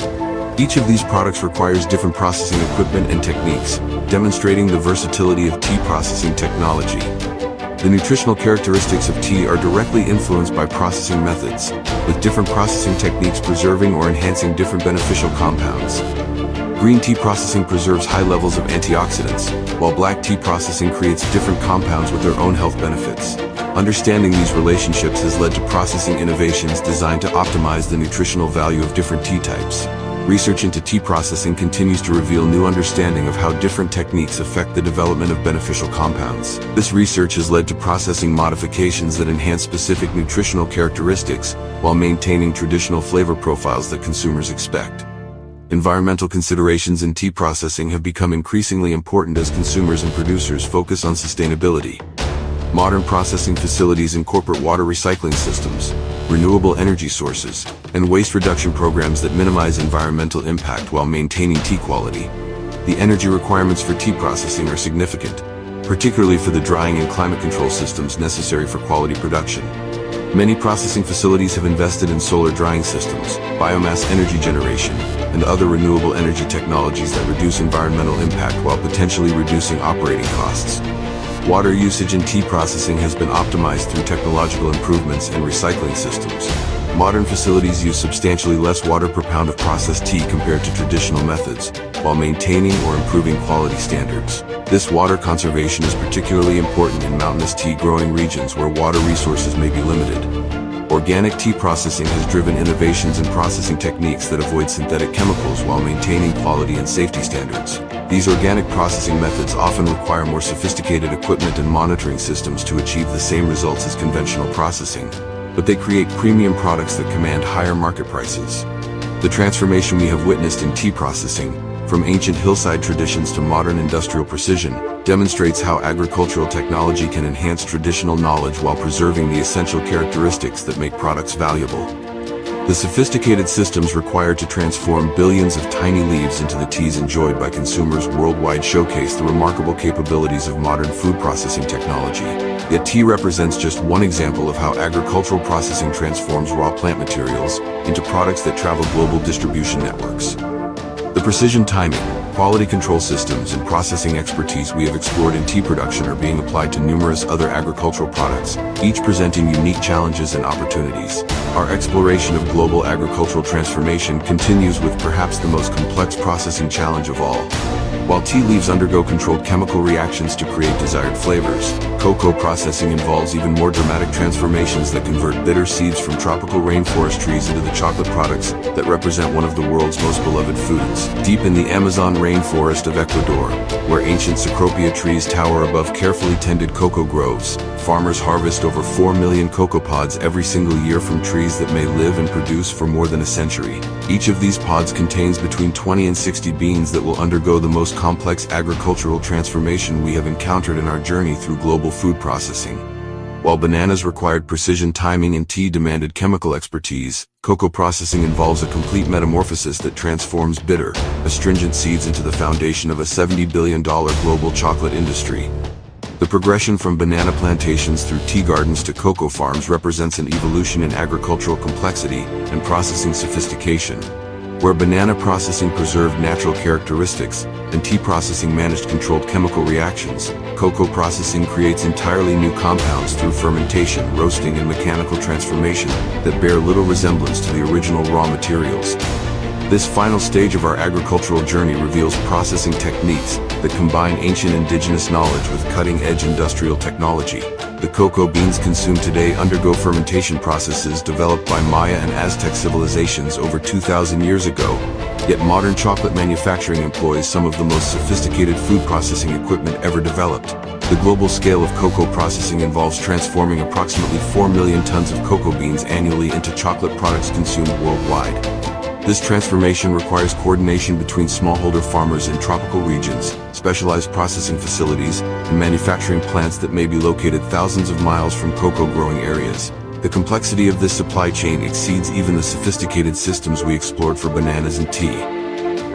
Each of these products requires different processing equipment and techniques, demonstrating the versatility of tea processing technology. The nutritional characteristics of tea are directly influenced by processing methods, with different processing techniques preserving or enhancing different beneficial compounds. Green tea processing preserves high levels of antioxidants, while black tea processing creates different compounds with their own health benefits. Understanding these relationships has led to processing innovations designed to optimize the nutritional value of different tea types. Research into tea processing continues to reveal new understanding of how different techniques affect the development of beneficial compounds. This research has led to processing modifications that enhance specific nutritional characteristics while maintaining traditional flavor profiles that consumers expect. Environmental considerations in tea processing have become increasingly important as consumers and producers focus on sustainability. Modern processing facilities incorporate water recycling systems, renewable energy sources, and waste reduction programs that minimize environmental impact while maintaining tea quality. The energy requirements for tea processing are significant, particularly for the drying and climate control systems necessary for quality production. Many processing facilities have invested in solar drying systems, biomass energy generation, and other renewable energy technologies that reduce environmental impact while potentially reducing operating costs. Water usage in tea processing has been optimized through technological improvements and recycling systems. Modern facilities use substantially less water per pound of processed tea compared to traditional methods, while maintaining or improving quality standards. This water conservation is particularly important in mountainous tea growing regions where water resources may be limited. Organic tea processing has driven innovations in processing techniques that avoid synthetic chemicals while maintaining quality and safety standards. These organic processing methods often require more sophisticated equipment and monitoring systems to achieve the same results as conventional processing, but they create premium products that command higher market prices. The transformation we have witnessed in tea processing, from ancient hillside traditions to modern industrial precision, demonstrates how agricultural technology can enhance traditional knowledge while preserving the essential characteristics that make products valuable. The sophisticated systems required to transform billions of tiny leaves into the teas enjoyed by consumers worldwide showcase the remarkable capabilities of modern food processing technology. Yet tea represents just one example of how agricultural processing transforms raw plant materials into products that travel global distribution networks. The precision timing, quality control systems, and processing expertise we have explored in tea production are being applied to numerous other agricultural products, each presenting unique challenges and opportunities. Our exploration of global agricultural transformation continues with perhaps the most complex processing challenge of all. While tea leaves undergo controlled chemical reactions to create desired flavors, cocoa processing involves even more dramatic transformations that convert bitter seeds from tropical rainforest trees into the chocolate products that represent one of the world's most beloved foods. Deep in the Amazon rainforest of Ecuador, where ancient cecropia trees tower above carefully tended cocoa groves, farmers harvest over 4 million cocoa pods every single year from trees that may live and produce for more than a century. Each of these pods contains between 20 and 60 beans that will undergo the most complex agricultural transformation we have encountered in our journey through global food processing. While bananas required precision timing and tea demanded chemical expertise, cocoa processing involves a complete metamorphosis that transforms bitter, astringent seeds into the foundation of a $70 billion global chocolate industry. The progression from banana plantations through tea gardens to cocoa farms represents an evolution in agricultural complexity and processing sophistication. Where banana processing preserved natural characteristics, and tea processing managed controlled chemical reactions, cocoa processing creates entirely new compounds through fermentation, roasting, and mechanical transformation that bear little resemblance to the original raw materials. This final stage of our agricultural journey reveals processing techniques that combine ancient indigenous knowledge with cutting-edge industrial technology. The cocoa beans consumed today undergo fermentation processes developed by Maya and Aztec civilizations over 2,000 years ago, yet modern chocolate manufacturing employs some of the most sophisticated food processing equipment ever developed. The global scale of cocoa processing involves transforming approximately 4 million tons of cocoa beans annually into chocolate products consumed worldwide. This transformation requires coordination between smallholder farmers in tropical regions, specialized processing facilities, and manufacturing plants that may be located thousands of miles from cocoa growing areas. The complexity of this supply chain exceeds even the sophisticated systems we explored for bananas and tea.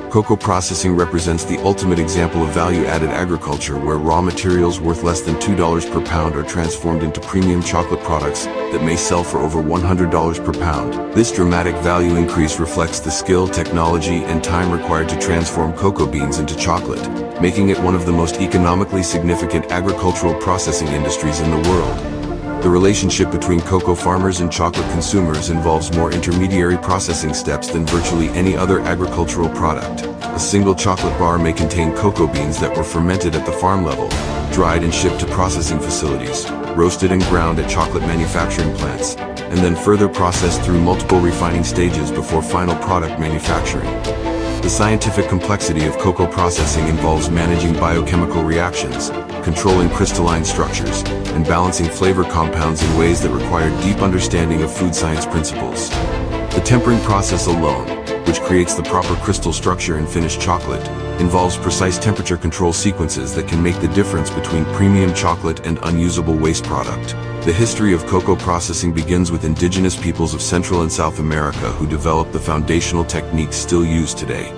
Cocoa processing represents the ultimate example of value-added agriculture, where raw materials worth less than $2 per pound are transformed into premium chocolate products that may sell for over $100 per pound. This dramatic value increase reflects the skill, technology, and time required to transform cocoa beans into chocolate, making it one of the most economically significant agricultural processing industries in the world. The relationship between cocoa farmers and chocolate consumers involves more intermediary processing steps than virtually any other agricultural product. A single chocolate bar may contain cocoa beans that were fermented at the farm level, dried and shipped to processing facilities, roasted and ground at chocolate manufacturing plants, and then further processed through multiple refining stages before final product manufacturing. The scientific complexity of cocoa processing involves managing biochemical reactions, controlling crystalline structures, and balancing flavor compounds in ways that require deep understanding of food science principles. The tempering process alone, which creates the proper crystal structure in finished chocolate, involves precise temperature control sequences that can make the difference between premium chocolate and unusable waste product. The history of cocoa processing begins with indigenous peoples of Central and South America who developed the foundational techniques still used today.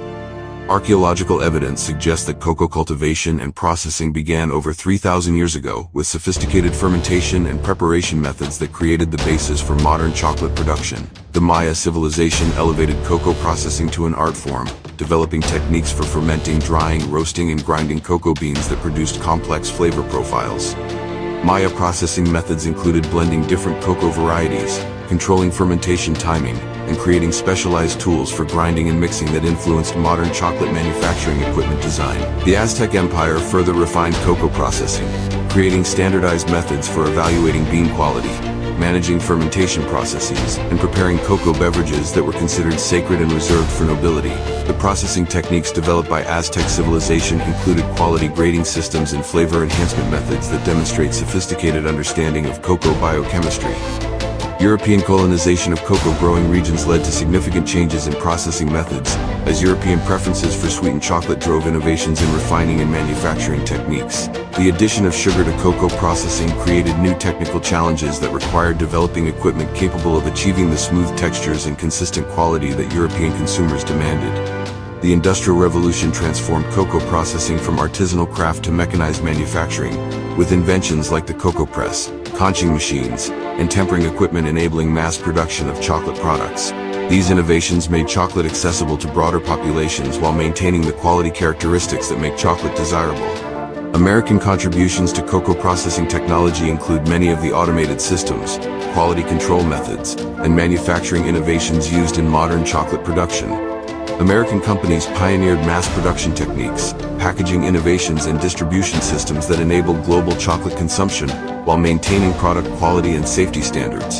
Archaeological evidence suggests that cocoa cultivation and processing began over 3,000 years ago, with sophisticated fermentation and preparation methods that created the basis for modern chocolate production. The Maya civilization elevated cocoa processing to an art form, developing techniques for fermenting, drying, roasting, and grinding cocoa beans that produced complex flavor profiles. Maya processing methods included blending different cocoa varieties, controlling fermentation timing, and creating specialized tools for grinding and mixing that influenced modern chocolate manufacturing equipment design. The Aztec Empire further refined cocoa processing, creating standardized methods for evaluating bean quality, managing fermentation processes, and preparing cocoa beverages that were considered sacred and reserved for nobility. The processing techniques developed by Aztec civilization included quality grading systems and flavor enhancement methods that demonstrate sophisticated understanding of cocoa biochemistry. European colonization of cocoa growing regions led to significant changes in processing methods, as European preferences for sweetened chocolate drove innovations in refining and manufacturing techniques. The addition of sugar to cocoa processing created new technical challenges that required developing equipment capable of achieving the smooth textures and consistent quality that European consumers demanded. The Industrial Revolution transformed cocoa processing from artisanal craft to mechanized manufacturing, with inventions like the cocoa press, conching machines, and tempering equipment enabling mass production of chocolate products. These innovations made chocolate accessible to broader populations while maintaining the quality characteristics that make chocolate desirable. American contributions to cocoa processing technology include many of the automated systems, quality control methods, and manufacturing innovations used in modern chocolate production. American companies pioneered mass production techniques, packaging innovations and distribution systems that enabled global chocolate consumption while maintaining product quality and safety standards.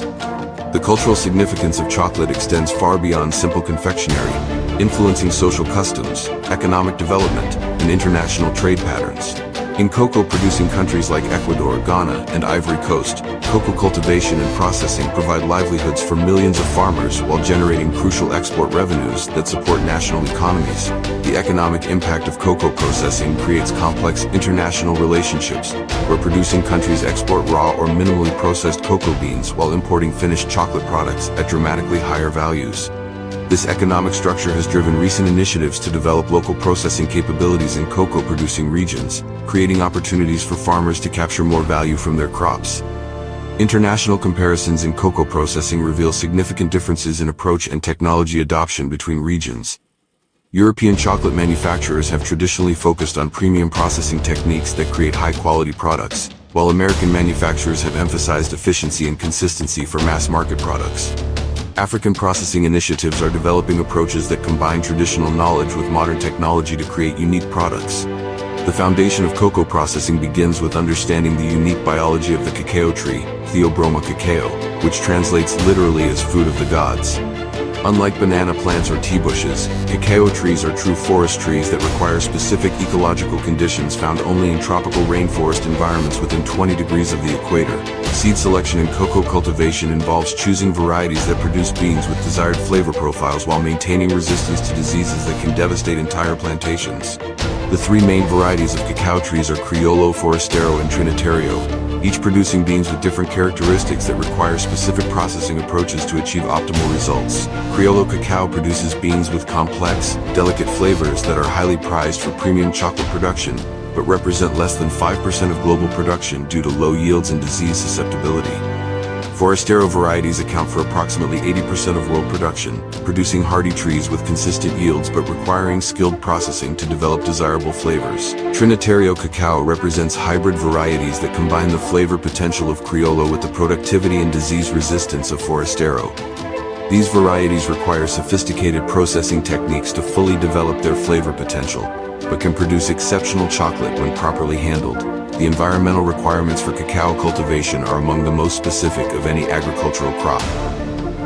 The cultural significance of chocolate extends far beyond simple confectionery, influencing social customs, economic development, and international trade patterns. In cocoa-producing countries like Ecuador, Ghana, and Ivory Coast, cocoa cultivation and processing provide livelihoods for millions of farmers while generating crucial export revenues that support national economies. The economic impact of cocoa processing creates complex international relationships, where producing countries export raw or minimally processed cocoa beans while importing finished chocolate products at dramatically higher values. This economic structure has driven recent initiatives to develop local processing capabilities in cocoa-producing regions, creating opportunities for farmers to capture more value from their crops. International comparisons in cocoa processing reveal significant differences in approach and technology adoption between regions. European chocolate manufacturers have traditionally focused on premium processing techniques that create high-quality products, while American manufacturers have emphasized efficiency and consistency for mass-market products. African processing initiatives are developing approaches that combine traditional knowledge with modern technology to create unique products. The foundation of cocoa processing begins with understanding the unique biology of the cacao tree, Theobroma cacao, which translates literally as food of the gods. Unlike banana plants or tea bushes, cacao trees are true forest trees that require specific ecological conditions found only in tropical rainforest environments within 20 degrees of the equator. Seed selection in cocoa cultivation involves choosing varieties that produce beans with desired flavor profiles while maintaining resistance to diseases that can devastate entire plantations. The three main varieties of cacao trees are Criollo, Forastero, and Trinitario, each producing beans with different characteristics that require specific processing approaches to achieve optimal results. Criollo cacao produces beans with complex, delicate flavors that are highly prized for premium chocolate production, but represent less than 5% of global production due to low yields and disease susceptibility. Forastero varieties account for approximately 80% of world production, producing hardy trees with consistent yields but requiring skilled processing to develop desirable flavors. Trinitario cacao represents hybrid varieties that combine the flavor potential of Criollo with the productivity and disease resistance of Forastero. These varieties require sophisticated processing techniques to fully develop their flavor potential, but can produce exceptional chocolate when properly handled. The environmental requirements for cacao cultivation are among the most specific of any agricultural crop.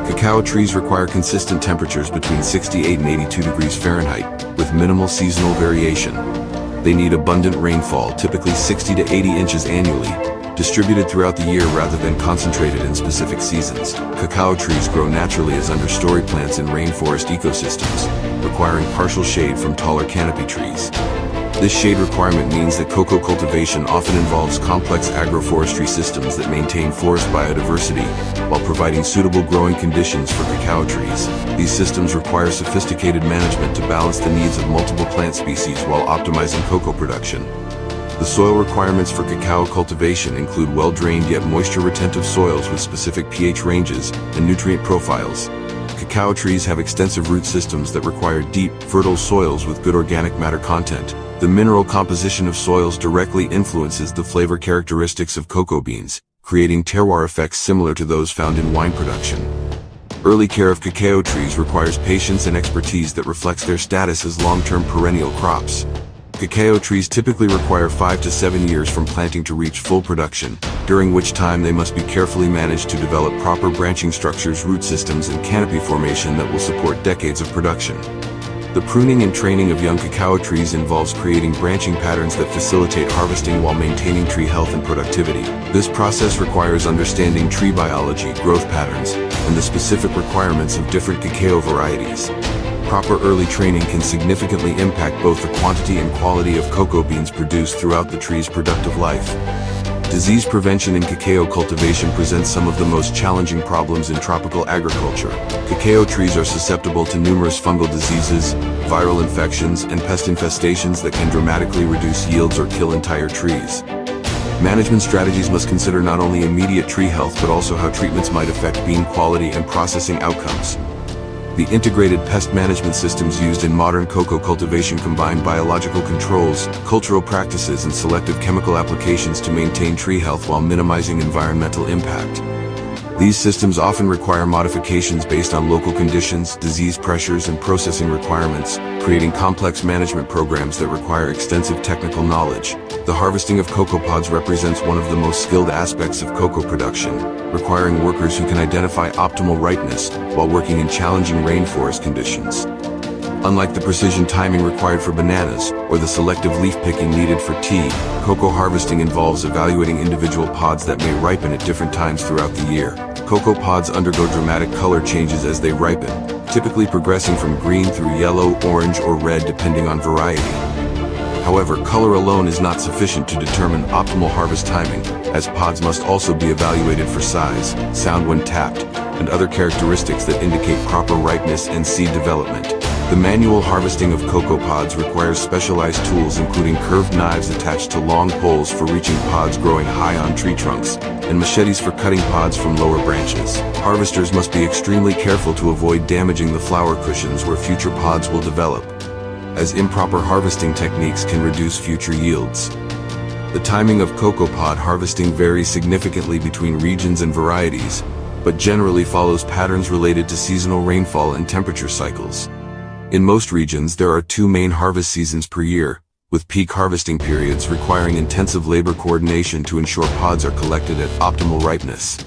Cacao trees require consistent temperatures between 68 and 82 degrees Fahrenheit, with minimal seasonal variation. They need abundant rainfall, typically 60 to 80 inches annually, distributed throughout the year rather than concentrated in specific seasons. Cacao trees grow naturally as understory plants in rainforest ecosystems, requiring partial shade from taller canopy trees. This shade requirement means that cocoa cultivation often involves complex agroforestry systems that maintain forest biodiversity while providing suitable growing conditions for cacao trees. These systems require sophisticated management to balance the needs of multiple plant species while optimizing cocoa production. The soil requirements for cacao cultivation include well-drained yet moisture-retentive soils with specific pH ranges and nutrient profiles. Cacao trees have extensive root systems that require deep, fertile soils with good organic matter content. The mineral composition of soils directly influences the flavor characteristics of cocoa beans, creating terroir effects similar to those found in wine production. Early care of cacao trees requires patience and expertise that reflects their status as long-term perennial crops. Cacao trees typically require 5 to 7 years from planting to reach full production, during which time they must be carefully managed to develop proper branching structures, root systems, and canopy formation that will support decades of production. The pruning and training of young cacao trees involves creating branching patterns that facilitate harvesting while maintaining tree health and productivity. This process requires understanding tree biology, growth patterns, and the specific requirements of different cacao varieties. Proper early training can significantly impact both the quantity and quality of cocoa beans produced throughout the tree's productive life. Disease prevention in cacao cultivation presents some of the most challenging problems in tropical agriculture. Cacao trees are susceptible to numerous fungal diseases, viral infections, and pest infestations that can dramatically reduce yields or kill entire trees. Management strategies must consider not only immediate tree health but also how treatments might affect bean quality and processing outcomes. The integrated pest management systems used in modern cocoa cultivation combine biological controls, cultural practices, and selective chemical applications to maintain tree health while minimizing environmental impact. These systems often require modifications based on local conditions, disease pressures, and processing requirements, creating complex management programs that require extensive technical knowledge. The harvesting of cocoa pods represents one of the most skilled aspects of cocoa production, requiring workers who can identify optimal ripeness while working in challenging rainforest conditions. Unlike the precision timing required for bananas, or the selective leaf picking needed for tea, cocoa harvesting involves evaluating individual pods that may ripen at different times throughout the year. Cocoa pods undergo dramatic color changes as they ripen, typically progressing from green through yellow, orange, or red depending on variety. However, color alone is not sufficient to determine optimal harvest timing, as pods must also be evaluated for size, sound when tapped, and other characteristics that indicate proper ripeness and seed development. The manual harvesting of cocoa pods requires specialized tools including curved knives attached to long poles for reaching pods growing high on tree trunks, and machetes for cutting pods from lower branches. Harvesters must be extremely careful to avoid damaging the flower cushions where future pods will develop, as improper harvesting techniques can reduce future yields. The timing of cocoa pod harvesting varies significantly between regions and varieties, but generally follows patterns related to seasonal rainfall and temperature cycles. In most regions, there are two main harvest seasons per year, with peak harvesting periods requiring intensive labor coordination to ensure pods are collected at optimal ripeness.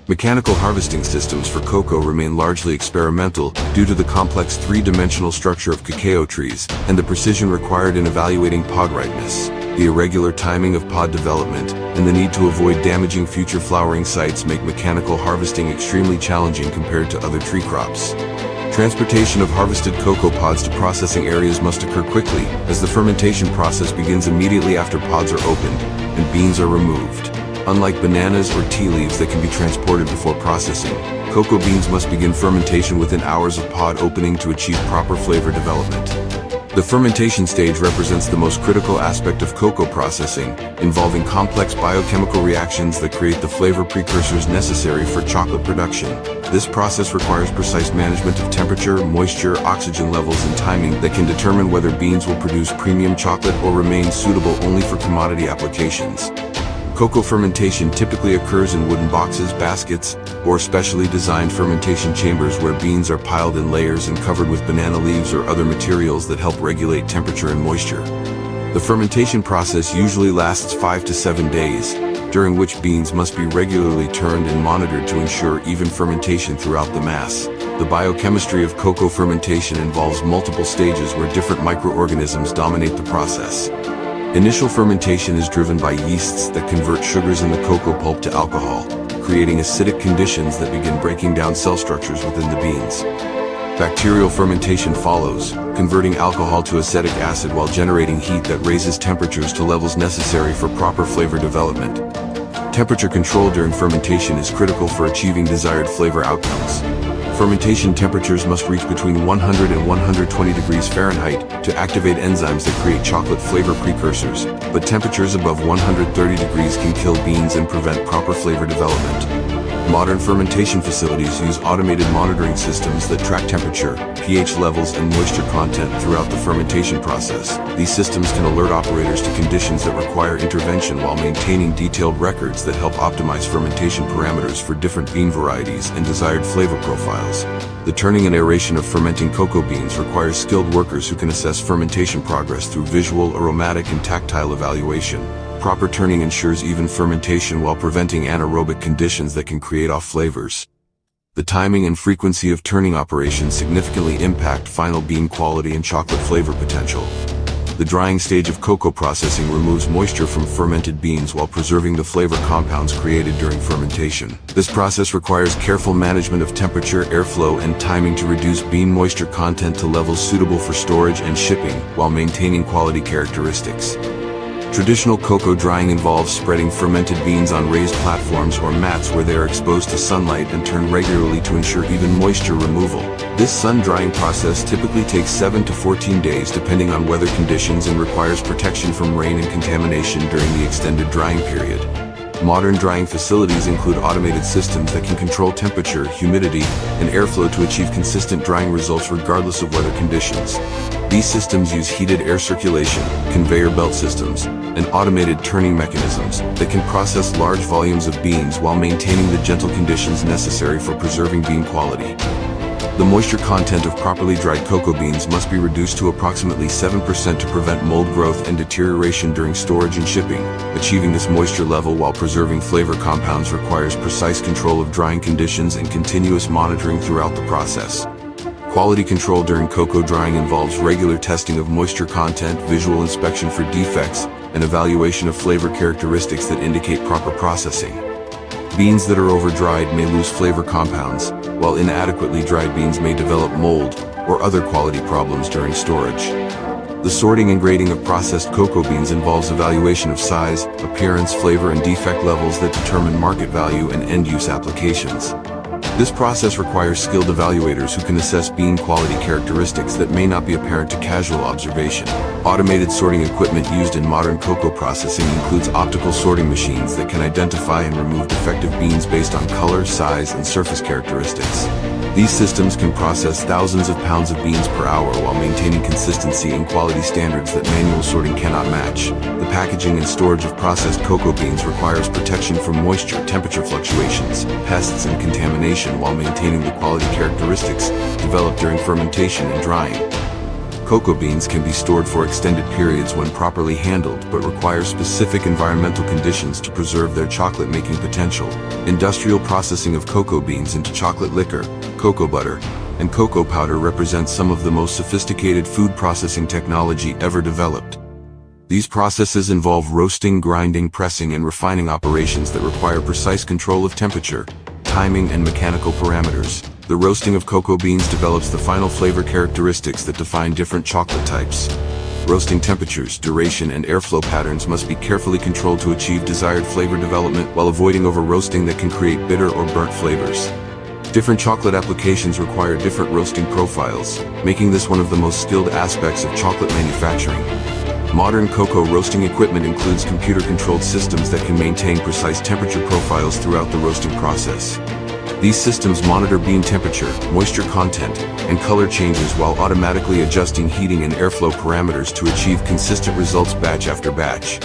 Mechanical harvesting systems for cocoa remain largely experimental due to the complex three-dimensional structure of cacao trees and the precision required in evaluating pod ripeness. The irregular timing of pod development and the need to avoid damaging future flowering sites make mechanical harvesting extremely challenging compared to other tree crops. Transportation of harvested cocoa pods to processing areas must occur quickly, as the fermentation process begins immediately after pods are opened and beans are removed. Unlike bananas or tea leaves that can be transported before processing, cocoa beans must begin fermentation within hours of pod opening to achieve proper flavor development. The fermentation stage represents the most critical aspect of cocoa processing, involving complex biochemical reactions that create the flavor precursors necessary for chocolate production. This process requires precise management of temperature, moisture, oxygen levels, and timing that can determine whether beans will produce premium chocolate or remain suitable only for commodity applications. Cocoa fermentation typically occurs in wooden boxes, baskets, or specially designed fermentation chambers where beans are piled in layers and covered with banana leaves or other materials that help regulate temperature and moisture. The fermentation process usually lasts 5 to 7 days, during which beans must be regularly turned and monitored to ensure even fermentation throughout the mass. The biochemistry of cocoa fermentation involves multiple stages where different microorganisms dominate the process. Initial fermentation is driven by yeasts that convert sugars in the cocoa pulp to alcohol, creating acidic conditions that begin breaking down cell structures within the beans. Bacterial fermentation follows, converting alcohol to acetic acid while generating heat that raises temperatures to levels necessary for proper flavor development. Temperature control during fermentation is critical for achieving desired flavor outcomes. Fermentation temperatures must reach between 100 and 120 degrees Fahrenheit to activate enzymes that create chocolate flavor precursors, but temperatures above 130 degrees can kill beans and prevent proper flavor development. Modern fermentation facilities use automated monitoring systems that track temperature, pH levels, and moisture content throughout the fermentation process. These systems can alert operators to conditions that require intervention while maintaining detailed records that help optimize fermentation parameters for different bean varieties and desired flavor profiles. The turning and aeration of fermenting cocoa beans requires skilled workers who can assess fermentation progress through visual, aromatic, and tactile evaluation. Proper turning ensures even fermentation while preventing anaerobic conditions that can create off flavors. The timing and frequency of turning operations significantly impact final bean quality and chocolate flavor potential. The drying stage of cocoa processing removes moisture from fermented beans while preserving the flavor compounds created during fermentation. This process requires careful management of temperature, airflow, and timing to reduce bean moisture content to levels suitable for storage and shipping while maintaining quality characteristics. Traditional cocoa drying involves spreading fermented beans on raised platforms or mats where they are exposed to sunlight and turned regularly to ensure even moisture removal. This sun drying process typically takes 7 to 14 days depending on weather conditions and requires protection from rain and contamination during the extended drying period. Modern drying facilities include automated systems that can control temperature, humidity, and airflow to achieve consistent drying results regardless of weather conditions. These systems use heated air circulation, conveyor belt systems, and automated turning mechanisms that can process large volumes of beans while maintaining the gentle conditions necessary for preserving bean quality. The moisture content of properly dried cocoa beans must be reduced to approximately 7% to prevent mold growth and deterioration during storage and shipping. Achieving this moisture level while preserving flavor compounds requires precise control of drying conditions and continuous monitoring throughout the process. Quality control during cocoa drying involves regular testing of moisture content, visual inspection for defects, and evaluation of flavor characteristics that indicate proper processing. Beans that are over-dried may lose flavor compounds, while inadequately dried beans may develop mold or other quality problems during storage. The sorting and grading of processed cocoa beans involves evaluation of size, appearance, flavor, and defect levels that determine market value and end-use applications. This process requires skilled evaluators who can assess bean quality characteristics that may not be apparent to casual observation. Automated sorting equipment used in modern cocoa processing includes optical sorting machines that can identify and remove defective beans based on color, size, and surface characteristics. These systems can process thousands of pounds of beans per hour while maintaining consistency and quality standards that manual sorting cannot match. The packaging and storage of processed cocoa beans requires protection from moisture, temperature fluctuations, pests, and contamination while maintaining the quality characteristics developed during fermentation and drying. Cocoa beans can be stored for extended periods when properly handled, but require specific environmental conditions to preserve their chocolate-making potential. Industrial processing of cocoa beans into chocolate liquor, cocoa butter, and cocoa powder represents some of the most sophisticated food processing technology ever developed. These processes involve roasting, grinding, pressing, and refining operations that require precise control of temperature, timing, and mechanical parameters. The roasting of cocoa beans develops the final flavor characteristics that define different chocolate types. Roasting temperatures, duration, and airflow patterns must be carefully controlled to achieve desired flavor development while avoiding over-roasting that can create bitter or burnt flavors. Different chocolate applications require different roasting profiles, making this one of the most skilled aspects of chocolate manufacturing. Modern cocoa roasting equipment includes computer-controlled systems that can maintain precise temperature profiles throughout the roasting process. These systems monitor bean temperature, moisture content, and color changes while automatically adjusting heating and airflow parameters to achieve consistent results batch after batch.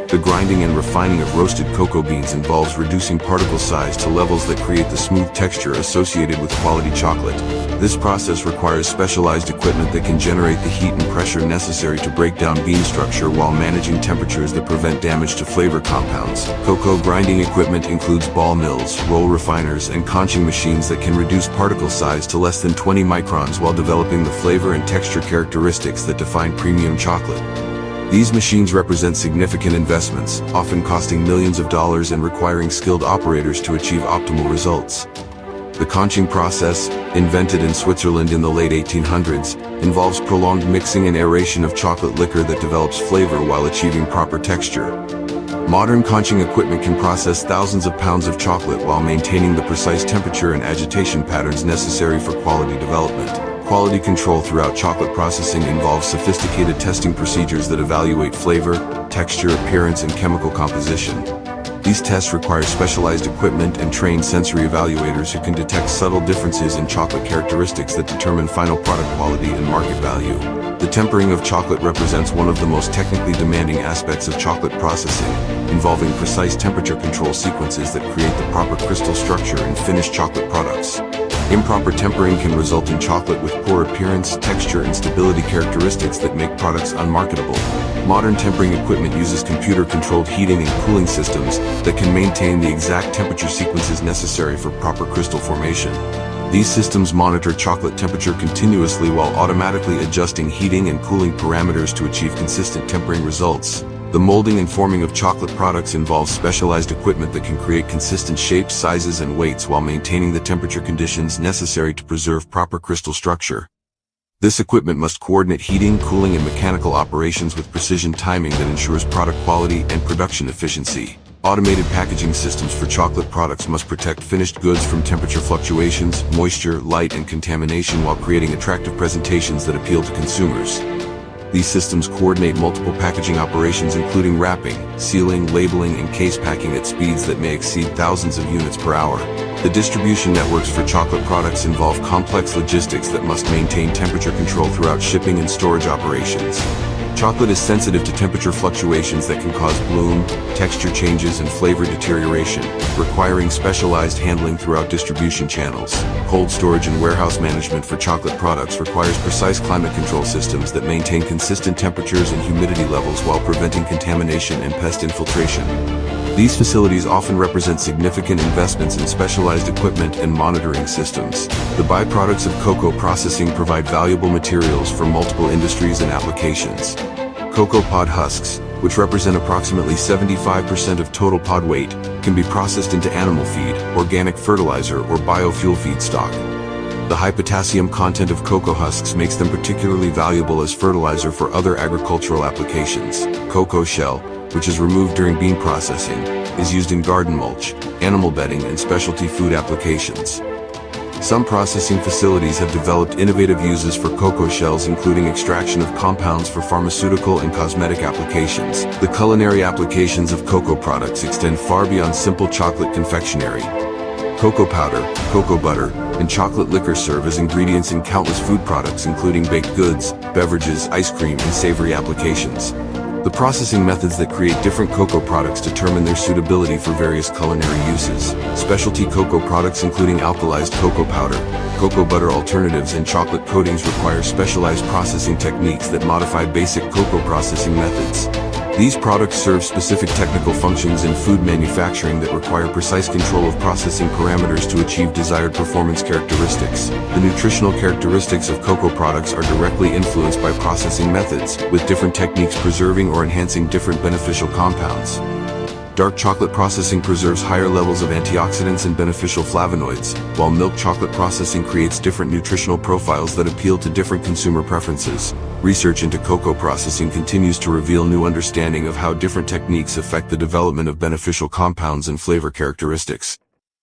The grinding and refining of roasted cocoa beans involves reducing particle size to levels that create the smooth texture associated with quality chocolate. This process requires specialized equipment that can generate the heat and pressure necessary to break down bean structure while managing temperatures that prevent damage to flavor compounds. Cocoa grinding equipment includes ball mills, roll refiners, and conching machines that can reduce particle size to less than 20 microns while developing the flavor and texture characteristics that define premium chocolate. These machines represent significant investments, often costing millions of dollars and requiring skilled operators to achieve optimal results. The conching process, invented in Switzerland in the late 1800s, involves prolonged mixing and aeration of chocolate liquor that develops flavor while achieving proper texture. Modern conching equipment can process thousands of pounds of chocolate while maintaining the precise temperature and agitation patterns necessary for quality development. Quality control throughout chocolate processing involves sophisticated testing procedures that evaluate flavor, texture, appearance, and chemical composition. These tests require specialized equipment and trained sensory evaluators who can detect subtle differences in chocolate characteristics that determine final product quality and market value. The tempering of chocolate represents one of the most technically demanding aspects of chocolate processing, involving precise temperature control sequences that create the proper crystal structure in finished chocolate products. Improper tempering can result in chocolate with poor appearance, texture, and stability characteristics that make products unmarketable. Modern tempering equipment uses computer-controlled heating and cooling systems that can maintain the exact temperature sequences necessary for proper crystal formation. These systems monitor chocolate temperature continuously while automatically adjusting heating and cooling parameters to achieve consistent tempering results. The molding and forming of chocolate products involves specialized equipment that can create consistent shapes, sizes, and weights while maintaining the temperature conditions necessary to preserve proper crystal structure. This equipment must coordinate heating, cooling, and mechanical operations with precision timing that ensures product quality and production efficiency. Automated packaging systems for chocolate products must protect finished goods from temperature fluctuations, moisture, light, and contamination while creating attractive presentations that appeal to consumers. These systems coordinate multiple packaging operations including wrapping, sealing, labeling, and case packing at speeds that may exceed thousands of units per hour. The distribution networks for chocolate products involve complex logistics that must maintain temperature control throughout shipping and storage operations. Chocolate is sensitive to temperature fluctuations that can cause bloom, texture changes, and flavor deterioration, requiring specialized handling throughout distribution channels. Cold storage and warehouse management for chocolate products requires precise climate control systems that maintain consistent temperatures and humidity levels while preventing contamination and pest infiltration. These facilities often represent significant investments in specialized equipment and monitoring systems. The byproducts of cocoa processing provide valuable materials for multiple industries and applications. Cocoa pod husks, which represent approximately 75% of total pod weight, can be processed into animal feed, organic fertilizer, or biofuel feedstock. The high potassium content of cocoa husks makes them particularly valuable as fertilizer for other agricultural applications. Cocoa shell, which is removed during bean processing, is used in garden mulch, animal bedding, and specialty food applications. Some processing facilities have developed innovative uses for cocoa shells, including extraction of compounds for pharmaceutical and cosmetic applications. The culinary applications of cocoa products extend far beyond simple chocolate confectionery. Cocoa powder, cocoa butter, and chocolate liquor serve as ingredients in countless food products, including baked goods, beverages, ice cream, and savory applications. The processing methods that create different cocoa products determine their suitability for various culinary uses. Specialty cocoa products including alkalized cocoa powder, cocoa butter alternatives, and chocolate coatings require specialized processing techniques that modify basic cocoa processing methods. These products serve specific technical functions in food manufacturing that require precise control of processing parameters to achieve desired performance characteristics. The nutritional characteristics of cocoa products are directly influenced by processing methods, with different techniques preserving or enhancing different beneficial compounds. Dark chocolate processing preserves higher levels of antioxidants and beneficial flavonoids, while milk chocolate processing creates different nutritional profiles that appeal to different consumer preferences. Research into cocoa processing continues to reveal new understanding of how different techniques affect the development of beneficial compounds and flavor characteristics.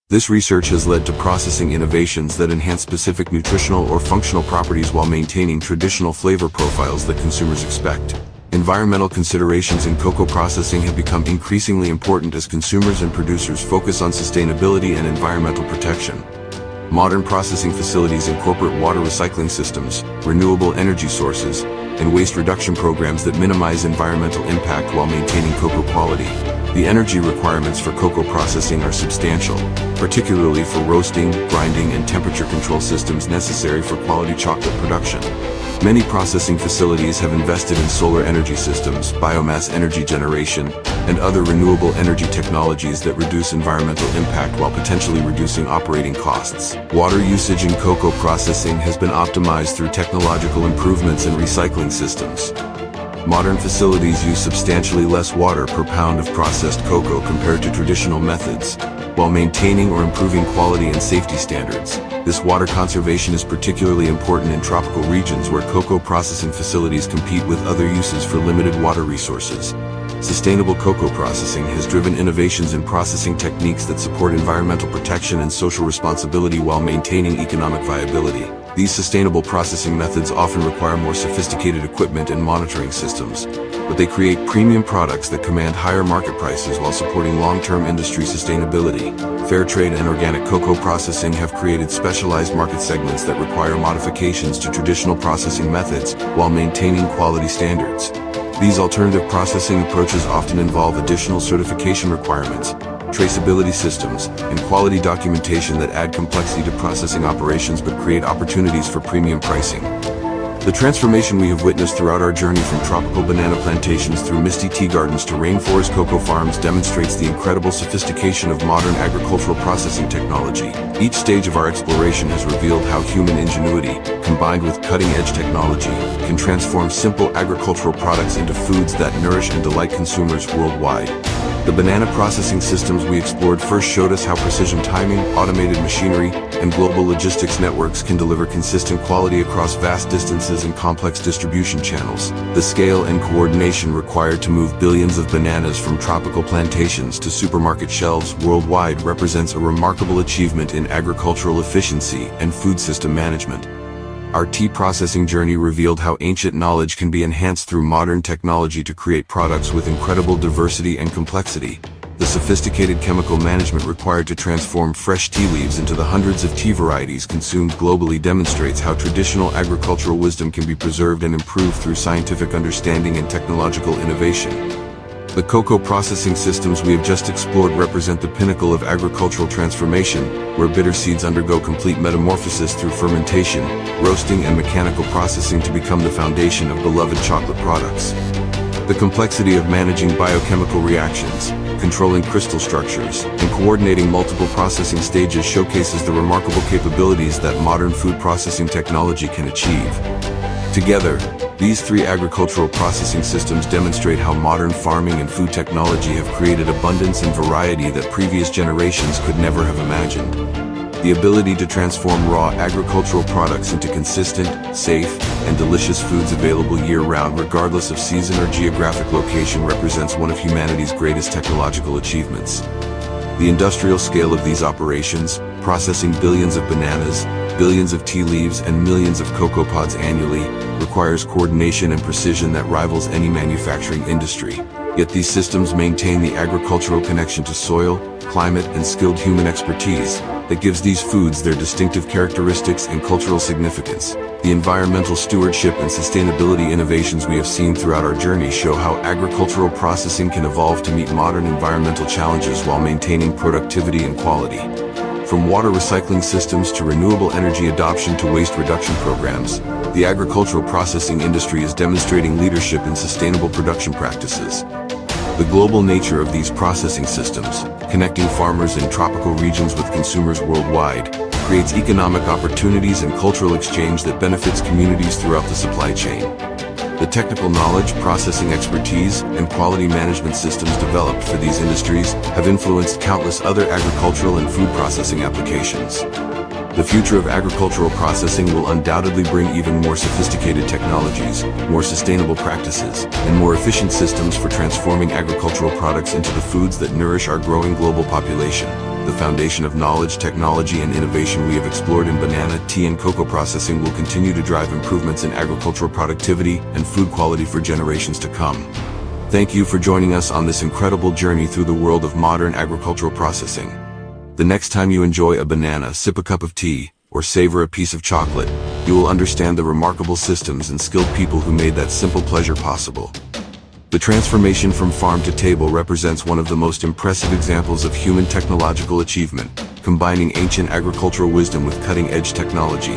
This research has led to processing innovations that enhance specific nutritional or functional properties while maintaining traditional flavor profiles that consumers expect. Environmental considerations in cocoa processing have become increasingly important as consumers and producers focus on sustainability and environmental protection. Modern processing facilities incorporate water recycling systems, renewable energy sources, and waste reduction programs that minimize environmental impact while maintaining cocoa quality. The energy requirements for cocoa processing are substantial, particularly for roasting, grinding, and temperature control systems necessary for quality chocolate production. Many processing facilities have invested in solar energy systems, biomass energy generation, and other renewable energy technologies that reduce environmental impact while potentially reducing operating costs. Water usage in cocoa processing has been optimized through technological improvements and recycling systems. Modern facilities use substantially less water per pound of processed cocoa compared to traditional methods, while maintaining or improving quality and safety standards. This water conservation is particularly important in tropical regions where cocoa processing facilities compete with other uses for limited water resources. Sustainable cocoa processing has driven innovations in processing techniques that support environmental protection and social responsibility while maintaining economic viability. These sustainable processing methods often require more sophisticated equipment and monitoring systems, but they create premium products that command higher market prices while supporting long-term industry sustainability. Fair trade and organic cocoa processing have created specialized market segments that require modifications to traditional processing methods while maintaining quality standards. These alternative processing approaches often involve additional certification requirements, traceability systems, and quality documentation that add complexity to processing operations but create opportunities for premium pricing. The transformation we have witnessed throughout our journey from tropical banana plantations through misty tea gardens to rainforest cocoa farms demonstrates the incredible sophistication of modern agricultural processing technology. Each stage of our exploration has revealed how human ingenuity, combined with cutting-edge technology, can transform simple agricultural products into foods that nourish and delight consumers worldwide. The banana processing systems we explored first showed us how precision timing, automated machinery, and global logistics networks can deliver consistent quality across vast distances and complex distribution channels. The scale and coordination required to move billions of bananas from tropical plantations to supermarket shelves worldwide represents a remarkable achievement in agricultural efficiency and food system management. Our tea processing journey revealed how ancient knowledge can be enhanced through modern technology to create products with incredible diversity and complexity. The sophisticated chemical management required to transform fresh tea leaves into the hundreds of tea varieties consumed globally demonstrates how traditional agricultural wisdom can be preserved and improved through scientific understanding and technological innovation. The cocoa processing systems we have just explored represent the pinnacle of agricultural transformation, where bitter seeds undergo complete metamorphosis through fermentation, roasting, and mechanical processing to become the foundation of beloved chocolate products. The complexity of managing biochemical reactions, controlling crystal structures, and coordinating multiple processing stages showcases the remarkable capabilities that modern food processing technology can achieve. Together, these three agricultural processing systems demonstrate how modern farming and food technology have created abundance and variety that previous generations could never have imagined. The ability to transform raw agricultural products into consistent, safe, and delicious foods available year-round regardless of season or geographic location represents one of humanity's greatest technological achievements. The industrial scale of these operations, processing billions of bananas, billions of tea leaves, and millions of cocoa pods annually, requires coordination and precision that rivals any manufacturing industry. Yet these systems maintain the agricultural connection to soil, climate, and skilled human expertise that gives these foods their distinctive characteristics and cultural significance. The environmental stewardship and sustainability innovations we have seen throughout our journey show how agricultural processing can evolve to meet modern environmental challenges while maintaining productivity and quality. From water recycling systems to renewable energy adoption to waste reduction programs, the agricultural processing industry is demonstrating leadership in sustainable production practices. The global nature of these processing systems, connecting farmers in tropical regions with consumers worldwide, creates economic opportunities and cultural exchange that benefits communities throughout the supply chain. The technical knowledge, processing expertise, and quality management systems developed for these industries have influenced countless other agricultural and food processing applications. The future of agricultural processing will undoubtedly bring even more sophisticated technologies, more sustainable practices, and more efficient systems for transforming agricultural products into the foods that nourish our growing global population. The foundation of knowledge, technology, and innovation we have explored in banana, tea, and cocoa processing will continue to drive improvements in agricultural productivity and food quality for generations to come. Thank you for joining us on this incredible journey through the world of modern agricultural processing. The next time you enjoy a banana, sip a cup of tea, or savor a piece of chocolate, you will understand the remarkable systems and skilled people who made that simple pleasure possible. The transformation from farm to table represents one of the most impressive examples of human technological achievement, combining ancient agricultural wisdom with cutting-edge technology.